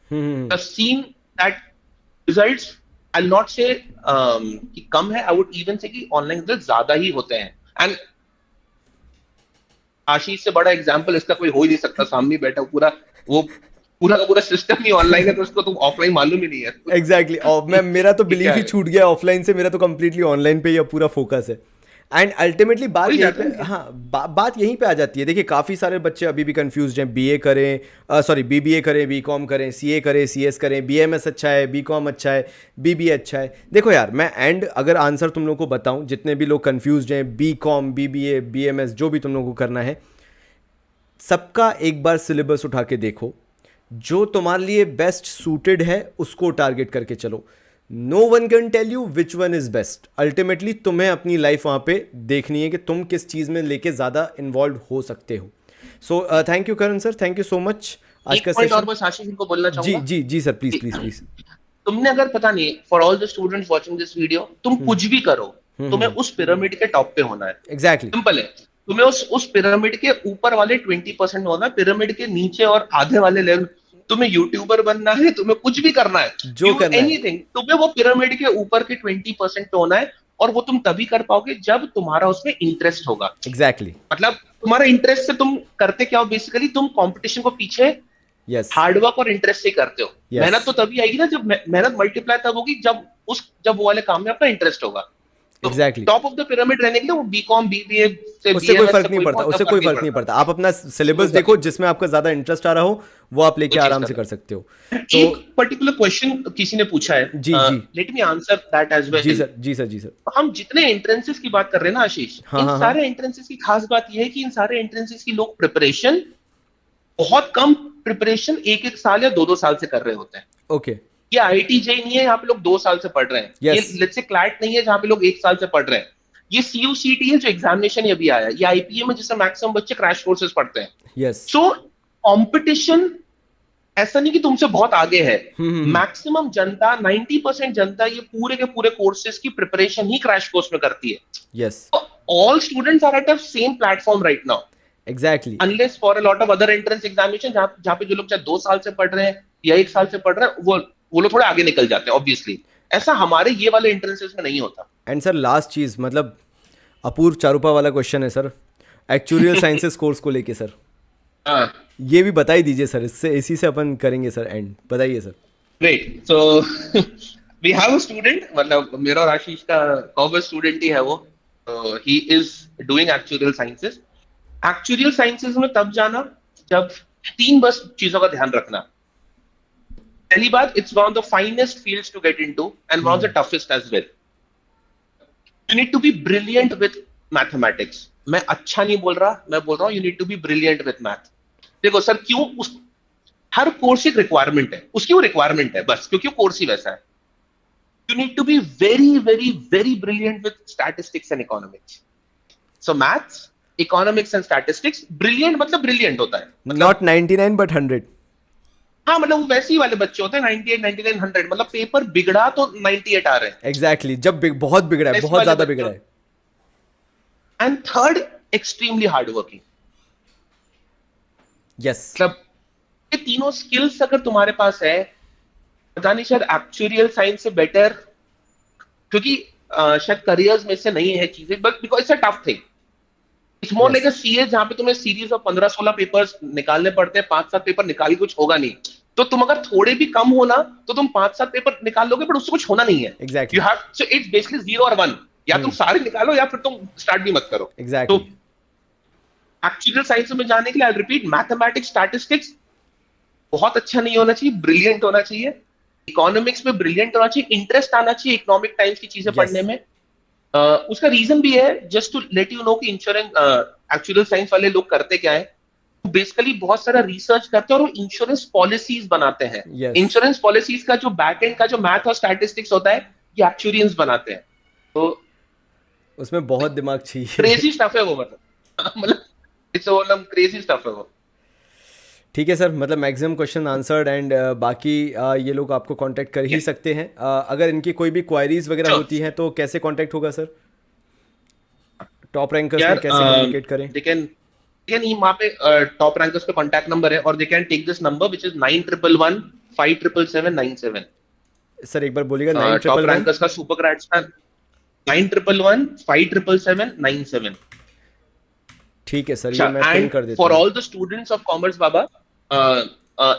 Speaker 2: I've seen that results, I'll not say कि कम है, I would even say कि ऑनलाइन रिजल्ट ज्यादा ही होते हैं। एंड आशीष से बड़ा एग्जाम्पल इसका कोई हो ही नहीं सकता, सामने बैठा पूरा वो पूरा का पूरा सिस्टम ही ऑनलाइन है, तो उसको तुम ऑफलाइन मालूम ही नहीं है।
Speaker 1: एग्जैक्टली। और मैं, मेरा तो
Speaker 2: कि क्या
Speaker 1: बिलीव ही
Speaker 2: है,
Speaker 1: छूट गया ऑफलाइन से, मेरा तो कंप्लीटली ऑनलाइन पे ही अब पूरा फोकस है। एंड अल्टीमेटली बात
Speaker 2: वही
Speaker 1: यहीं
Speaker 2: जाता
Speaker 1: पे,
Speaker 2: है।
Speaker 1: हाँ, बात यहीं पे आ जाती है। देखिए काफ़ी सारे बच्चे अभी भी कंफ्यूज हैं, बीए करें, सॉरी बीबीए करें, बीकॉम करें, सीए करें, सीएस करें, बीएमएस अच्छा है, बीकॉम अच्छा है, बीबीए अच्छा है। देखो यार, मैं एंड अगर आंसर तुम लोगों को बताऊं, जितने भी लोग कंफ्यूज हैं, बीकॉम, बीबीए, बीएमएस, जो भी तुम लोगों को करना है, सबका एक बार सिलेबस उठा के देखो, जो तुम्हारे लिए बेस्ट सूटेड है उसको टारगेट करके चलो। No one can tell you which one is best. Ultimately तुम्हें अपनी लाइफ वहाँ पे देखनी है कि तुम किस चीज़ में लेके ज़्यादा इन्वॉल्व हो सकते हो। सो thank you Karan sir, thank you so much आज
Speaker 2: एक
Speaker 1: का
Speaker 2: पॉइंट और
Speaker 1: सेशन।
Speaker 2: बस आशीष इनको बोलना
Speaker 1: जी
Speaker 2: चाहूंगा
Speaker 1: जी जी सर, प्लीज़
Speaker 2: कि
Speaker 1: प्लीज़ प्लीज़।
Speaker 2: तुमने अगर पता नहीं, for all the students watching this video, तुम कुछ भी करो, तुम्हें उस पिरामिड के टॉप पे होना है।
Speaker 1: एग्जैक्टली,
Speaker 2: सिंपल है, तुम्हें उस पिरामिड के ऊपर वाले 20% होना है, पिरामिड के नीचे और आधे वाले लेवल, तुम्हें यूट्यूबर बनना है, तुम्हें कुछ भी करना है,
Speaker 1: जो
Speaker 2: यू
Speaker 1: करना है,
Speaker 2: एनीथिंग, तुम्हें वो पिरामिड के ऊपर के 20% पे होना है। और वो तुम तभी कर पाओगे जब तुम्हारा उसमें इंटरेस्ट होगा।
Speaker 1: एग्जैक्टली,
Speaker 2: मतलब तुम्हारा इंटरेस्ट से तुम करते क्या हो, बेसिकली तुम कंपटीशन को पीछे
Speaker 1: यस
Speaker 2: हार्डवर्क और इंटरेस्ट से करते हो।
Speaker 1: यस।
Speaker 2: मेहनत तो तभी आएगी ना, जब मेहनत मल्टीप्लाई तब होगी जब वो वाले काम में आपका इंटरेस्ट होगा। तो
Speaker 1: exactly,
Speaker 2: top of the pyramid रहने के लिए वो बीकॉम बीबीए से
Speaker 1: उससे कोई
Speaker 2: बीएमएस से
Speaker 1: फर्क नहीं
Speaker 2: कोई
Speaker 1: पड़ता,
Speaker 2: बहुत
Speaker 1: उससे
Speaker 2: फर्क
Speaker 1: कोई
Speaker 2: नहीं
Speaker 1: फर्क नहीं
Speaker 2: पड़ता।
Speaker 1: पड़ता। आप अपना सिलेबस
Speaker 2: कोई फर्क
Speaker 1: देखो,
Speaker 2: नहीं
Speaker 1: जिसमें आपका ज़्यादा इंटरेस्ट आ रहा हो वो आप लेके
Speaker 2: वो चीज
Speaker 1: आराम से
Speaker 2: करें।
Speaker 1: कर सकते हो।
Speaker 2: एक
Speaker 1: तो
Speaker 2: पर्टिकुलर क्वेश्चन किसी ने पूछा है,
Speaker 1: जी जी
Speaker 2: let me answer that as
Speaker 1: जी
Speaker 2: वेल।
Speaker 1: सर, जी सर, जी सर।
Speaker 2: हम जितने एंट्रेंसेस की बात कर रहे हैं ना आशीष,
Speaker 1: हाँ
Speaker 2: इन
Speaker 1: हाँ हाँ,
Speaker 2: सारे एंट्रेंसेस की खास बात यह है कि इन सारे एंट्रेंसेस की लोग प्रिपरेशन बहुत कम, प्रिपरेशन एक एक साल या दो दो साल से कर रहे होते हैं।
Speaker 1: ओके,
Speaker 2: ये आईआईटी जेई नहीं है यहाँ पे लोग 2 साल से पढ़ रहे हैं, ये
Speaker 1: यस,
Speaker 2: लेट्स से क्लैट नहीं है जहाँ पे लोग 1 साल से पढ़ रहे हैं। ये सीयूसीटी है जो एग्जामिनेशन अभी आया, ये आईपीए में जिससे मैक्सिमम बच्चे क्रैश कोर्सेज पढ़ते हैं।
Speaker 1: यस,
Speaker 2: सो कंपटीशन ऐसा नहीं कि तुमसे बहुत आगे है।
Speaker 1: हम्म,
Speaker 2: मैक्सिमम जनता, 90% जनता ये पूरे के पूरे कोर्सेज की प्रिपरेशन ही क्रैश कोर्स में करती है।
Speaker 1: यस,
Speaker 2: तो all students are at a same platform right now,
Speaker 1: exactly.
Speaker 2: Unless for a lot of other entrance examination जहाँ पे जो लोग चाहे 2 साल से पढ़ रहे हैं या 1 साल से पढ़ रहे हैं, वो लोग थोड़े आगे निकल जाते हैं ऑब्वियसली। ऐसा हमारे ये वाले एंट्रेंसेस में नहीं होता।
Speaker 1: एंड सर लास्ट चीज़, मतलब अपूर्व चारूपा वाला क्वेश्चन है सर, एक्चुरियल साइंसेस कोर्स को लेके सर,
Speaker 2: हाँ,
Speaker 1: ये भी बता ही दीजिए सर, इससे इसी से अपन करेंगे सर एंड, बताइए sir.
Speaker 2: Great. So we have a student, मतलब मेरा और आशीष का कॉमर्स स्टूडेंट ही है वो, he is doing actuarial sciences. Actuarial sciences में तब जाना जब 3 बस चीजों का ध्यान रखना। पहली बात, it's one of the finest fields to get into and one of the toughest as well. You need to be brilliant with mathematics. मैं अच्छा नहीं बोल रहा, मैं बोल रहा हूँ you need to be brilliant with math. देखो सर, क्यों हर कोर्स एक रिक्वायरमेंट है, उसकी वो रिक्वायरमेंट है बस, क्योंकि वो कोर्स ही वैसा है। You need to be very very very brilliant with statistics and economics. So maths, economics and statistics, brilliant मतलब ब्रिलियंट होता है,
Speaker 1: नॉट 99 बट 100।
Speaker 2: हाँ, मतलब वो वैसे ही वाले बच्चे होते हैं 98 99 100, मतलब पेपर बिगड़ा तो 98 आ रहे हैं,
Speaker 1: एग्जैक्टली, जब बहुत बिगड़ा है,
Speaker 2: ऐसे
Speaker 1: बहुत
Speaker 2: वाले
Speaker 1: ज़्यादा
Speaker 2: बच्चे।
Speaker 1: बिगड़ा है।
Speaker 2: And third, extremely hard working.
Speaker 1: Yes,
Speaker 2: मतलब ये तीनों स्किल्स अगर तुम्हारे पास है, पता नहीं शायद एक्चुरियल साइंस से बेटर, क्योंकि शायद करियर्स में से नहीं है चीजें, but because it's a tough thing. It's more like
Speaker 1: yes,
Speaker 2: a CA जहां पे तुम्हें सीरीज ऑफ 15-16 पेपर्स निकालने पड़ते हैं, 5-7 पेपर निकाल के कुछ होगा नहीं। तो तुम अगर थोड़े भी कम हो ना, तो तुम 5-7 पेपर निकाल लोगे, बट उससे कुछ होना नहीं है। You
Speaker 1: exactly,
Speaker 2: have, so it's basically 0 और 1, या तुम सारे निकालो या फिर तुम स्टार्ट भी मत करो। तो
Speaker 1: एग्जैक्टली,
Speaker 2: एक्चुअल साइंस में जाने के लिए आई रिपीट, मैथमेटिक्स, स्टैटिस्टिक्स बहुत अच्छा नहीं होना चाहिए, ब्रिलियंट होना चाहिए। इकोनॉमिक्स में ब्रिलियंट होना चाहिए, इंटरेस्ट आना चाहिए इकोनॉमिक टाइम्स की चीजें
Speaker 1: यस,
Speaker 2: पढ़ने में। उसका रीजन भी है, just to let you know कि इंश्योरेंस एक्चुअल साइंस वाले लोग करते क्या है। बेसिकली बहुत सारा रिसर्च करते हैं और वो इंश्योरेंस पॉलिसीज बनाते हैं।
Speaker 1: यस,
Speaker 2: इंश्योरेंस पॉलिसीज का जो बैक एंड का जो मैथ और स्टैटिस्टिक्स होता है, ये एक्चुरियंस बनाते हैं। तो
Speaker 1: उसमें बहुत दिमाग चाहिए।
Speaker 2: क्रेजी स्टफ है वो, मतलब इट्स मतलब क्रेजी स्टफ है वो।
Speaker 1: ठीक है सर, मतलब मैक्सिमम क्वेश्चन आंसर्ड एंड बाकी ये लोग आपको कांटेक्ट कर ही सकते हैं। अगर इनकी कोई भी क्वायरीज वगैरह
Speaker 2: Sure.
Speaker 1: होती हैं तो कैसे कांटेक्ट होगा सर? टॉप रैंकर्स में
Speaker 2: यार
Speaker 1: कैसे कम्युनिकेट करें?
Speaker 2: दे कैन वहाँ पे टॉप रैंकर्स पे कांटेक्ट नंबर है, और they can take this number which is 9111 5777797।
Speaker 1: Sir एक बार बोलिएगा, nine
Speaker 2: top
Speaker 1: triple one
Speaker 2: rankers का सुपर क्रेडिट्स का 9111 5777797।
Speaker 1: ठीक है सर, ये
Speaker 2: अच्छा,
Speaker 1: मैं पिन
Speaker 2: एंड
Speaker 1: कर देता
Speaker 2: फॉर
Speaker 1: हूँ।
Speaker 2: All the students of Commerce Baba,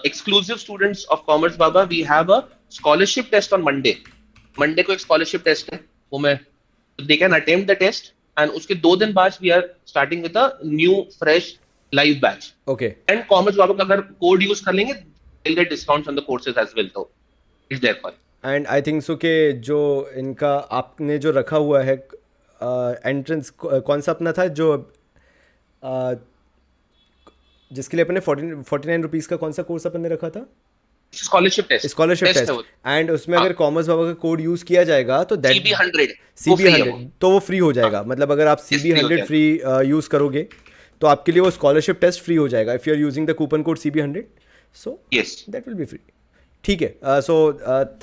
Speaker 2: exclusive students of Commerce Baba, we have a scholarship test on Monday. Monday को एक स्कॉलरशिप टेस्ट है, वो मैं, they can attempt the test, and उसके 2 दिन बाद we are starting with a new fresh live batch.
Speaker 1: Okay,
Speaker 2: and Commerce Baba का अगर कोड यूज कर लेंगे, they'll get discounts on the courses as well, तो it's there for you.
Speaker 1: And I think सो कि जो इनका आपने जो रखा हुआ है एंट्रेंस, कौन सा अपना था जो जिसके लिए अपने 49 रुपीज़ का कौन सा कोर्स अपन ने रखा था?
Speaker 2: Scholarship test,
Speaker 1: scholarship
Speaker 2: test
Speaker 1: test.
Speaker 2: है वो।
Speaker 1: एंड उसमें
Speaker 2: हाँ,
Speaker 1: अगर कॉमर्स बाबा का कोड यूज़ किया जाएगा तो दैट
Speaker 2: CB 100
Speaker 1: सी
Speaker 2: वो
Speaker 1: बी
Speaker 2: फ्री है वो।
Speaker 1: हंड्रेड तो वो फ्री हो
Speaker 2: हाँ,
Speaker 1: जाएगा। मतलब अगर आप सी
Speaker 2: yes,
Speaker 1: बी
Speaker 2: फ्री हो
Speaker 1: हंड्रेड
Speaker 2: जाएगा।
Speaker 1: फ्री यूज़ करोगे तो आपके लिए वो स्कॉलरशिप टेस्ट फ्री हो जाएगा if you are using the coupon code CB100, so
Speaker 2: yes,
Speaker 1: that will be free. ठीक है, so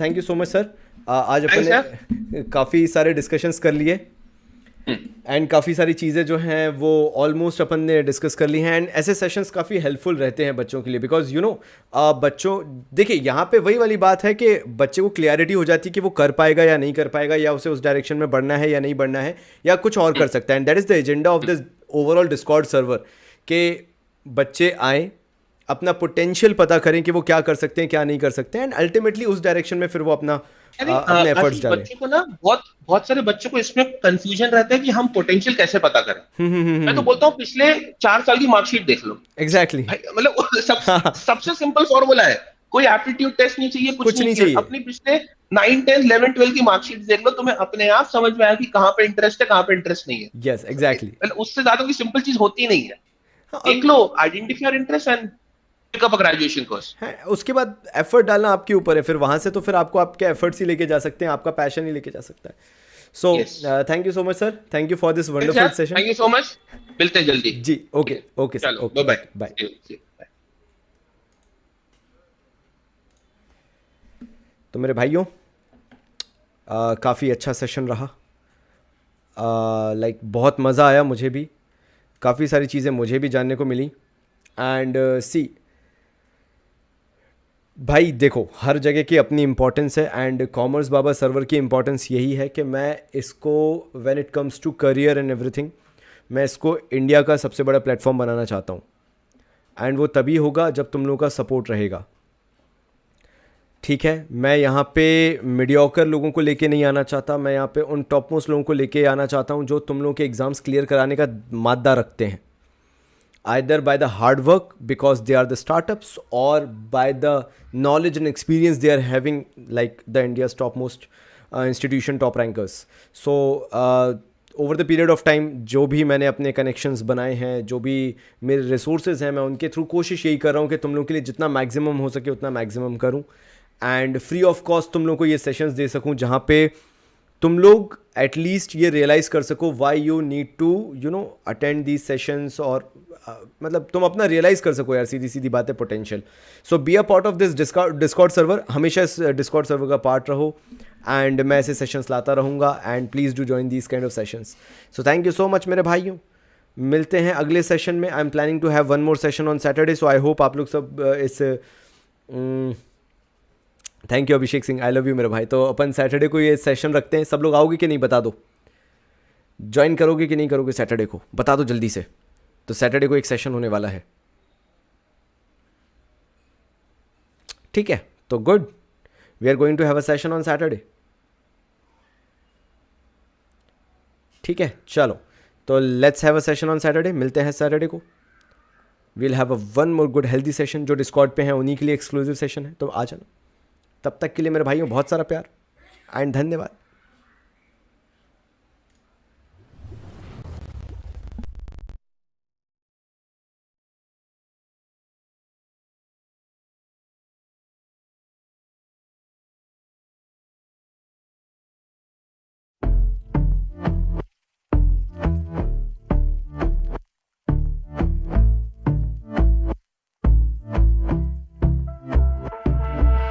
Speaker 1: thank you so much sir. आज अपन
Speaker 2: थैंक्स
Speaker 1: ने काफ़ी सारे डिस्कशंस कर लिए
Speaker 2: सर।
Speaker 1: एंड काफ़ी सारी चीज़ें जो हैं वो ऑलमोस्ट अपन ने डिस्कस कर ली हैं। एंड ऐसे सेशंस काफ़ी हेल्पफुल रहते हैं बच्चों के लिए, बिकॉज यू नो बच्चों, देखिए यहाँ पे वही वाली बात है कि बच्चे को क्लियरिटी हो जाती है कि वो कर पाएगा या नहीं कर पाएगा, या उसे उस डायरेक्शन में बढ़ना है या नहीं बढ़ना है, या कुछ और कर सकता है। And that is the agenda of this overall Discord server, कि बच्चे आएँ, अपना पोटेंशियल पता करें कि वो क्या कर सकते हैं क्या नहीं कर सकते हैं, एंड अल्टीमेटली उस डायरेक्शन में फिर वो अपना अपने एफर्ट्स
Speaker 2: आशीष,
Speaker 1: डालें।
Speaker 2: बच्चों को ना बहुत बहुत सारे बच्चों को इसमें कंफ्यूजन रहता है कि हम पोटेंशियल कैसे पता करें। मैं तो बोलता हूँ पिछले 4 साल की मार्कशीट देख लो
Speaker 1: एग्जैक्टली।
Speaker 2: भाई, मतलब सबसे सिंपल फॉर्मूला है, कोई एप्टीट्यूड टेस्ट नहीं चाहिए, कुछ नहीं चाहिए। अपनी पिछले 9, 10, 11, 12 की मार्कशीट देख लो, तुम्हें अपने आप समझ में आया कि कहाँ पे इंटरेस्ट है, कहाँ पे इंटरेस्ट नहीं है।
Speaker 1: Yes, exactly.
Speaker 2: मतलब उससे ज्यादा कोई सिंपल चीज होती नहीं है। देख लो, identify your interest and pick up a graduation course.
Speaker 1: है, उसके बाद एफर्ट डालना आपके ऊपर है, फिर वहां से तो फिर आपको आपके एफर्ट्स ही लेके जा सकते हैं, आपका पैशन ही लेके जा सकता है। सो
Speaker 2: Yes.
Speaker 1: Thank you so much sir, thank you for this wonderful session.
Speaker 2: Thank you so much, मिलते हैं जल्दी।
Speaker 1: जी, ओके ओके सर,
Speaker 2: चलो,
Speaker 1: ओके,
Speaker 2: बाय
Speaker 1: बाय।
Speaker 2: बाय।
Speaker 1: तो मेरे भाइयों, काफ़ी अच्छा सेशन रहा। लाइक बहुत मज़ा आया मुझे भी, काफ़ी सारी चीज़ें मुझे भी जानने को मिली। एंड सी भाई देखो, हर जगह की अपनी इम्पोर्टेंस है, एंड कॉमर्स बाबा सर्वर की इम्पोर्टेंस यही है कि मैं इसको, when it comes to career and everything, मैं इसको इंडिया का सबसे बड़ा प्लेटफॉर्म बनाना चाहता हूँ। एंड वो तभी होगा जब तुम लोगों का सपोर्ट रहेगा। ठीक है, मैं यहाँ पे मीडियोकर लोगों को लेके नहीं आना चाहता, मैं यहाँ पे उन टॉप मोस्ट लोगों को लेके आना चाहता हूँ जो तुम लोगों के एग्ज़ाम्स क्लियर कराने का मादा रखते हैं, either by the hard work because they are the startups, or by the knowledge and experience they are having, like the India's topmost institution, top rankers. So over the period of time, जो भी मैंने अपने connections बनाए हैं, जो भी मेरे resources हैं, मैं उनके थ्रू कोशिश यही कर रहा हूँ कि तुम लोगों के लिए जितना मैक्सिमम हो सके उतना मैक्सिमम करूँ, एंड फ्री ऑफ कॉस्ट तुम लोगों को ये सेशंस दे सकूँ जहाँ पे तुम लोग एटलीस्ट ये रियलाइज़ कर सको why you need to you know attend these sessions, और मतलब तुम अपना रियलाइज़ कर सको यार, सीधी सीधी बात है, potential. So be a part of this Discord server, हमेशा इस डिस्कॉर्ड सर्वर का पार्ट रहो, एंड मैं ऐसे सेशंस लाता रहूँगा, and please do join these kind of sessions. So thank you so much मेरे भाइयों, मिलते हैं अगले सेशन में. I am planning to have one more session on Saturday, so I hope आप लोग सब इस thank you Abhishek Singh, I love you मेरे भाई. तो अपन सैटरडे को ये सेशन रखते हैं. सब लोग आओगे कि नहीं बता दो, ज्वाइन करोगे कि नहीं करोगे सैटरडे को, बता दो जल्दी से. तो सैटरडे को एक सेशन होने वाला है, ठीक है. तो good, we are going to have a session on Saturday. ठीक है, चलो तो let's have a session on Saturday. मिलते हैं सैटरडे को. We'll have a one more good healthy session. जो डिस्कॉर्ड पे हैं उन्हीं के लिए एक्सक्लूसिव सेशन है, तो आ जाना. तब तक के लिए मेरे भाइयों बहुत सारा प्यार एंड धन्यवाद.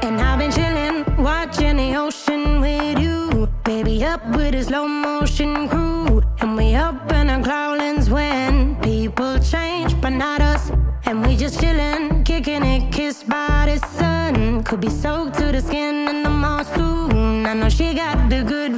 Speaker 3: And I've been chillin', watching the ocean with you. Baby, up with a slow motion crew. And we up in our cloudlands when people change, but not us. And we just chillin', kicking it, kissed by the sun. Could be soaked to the skin in the mall soon. I know she got the good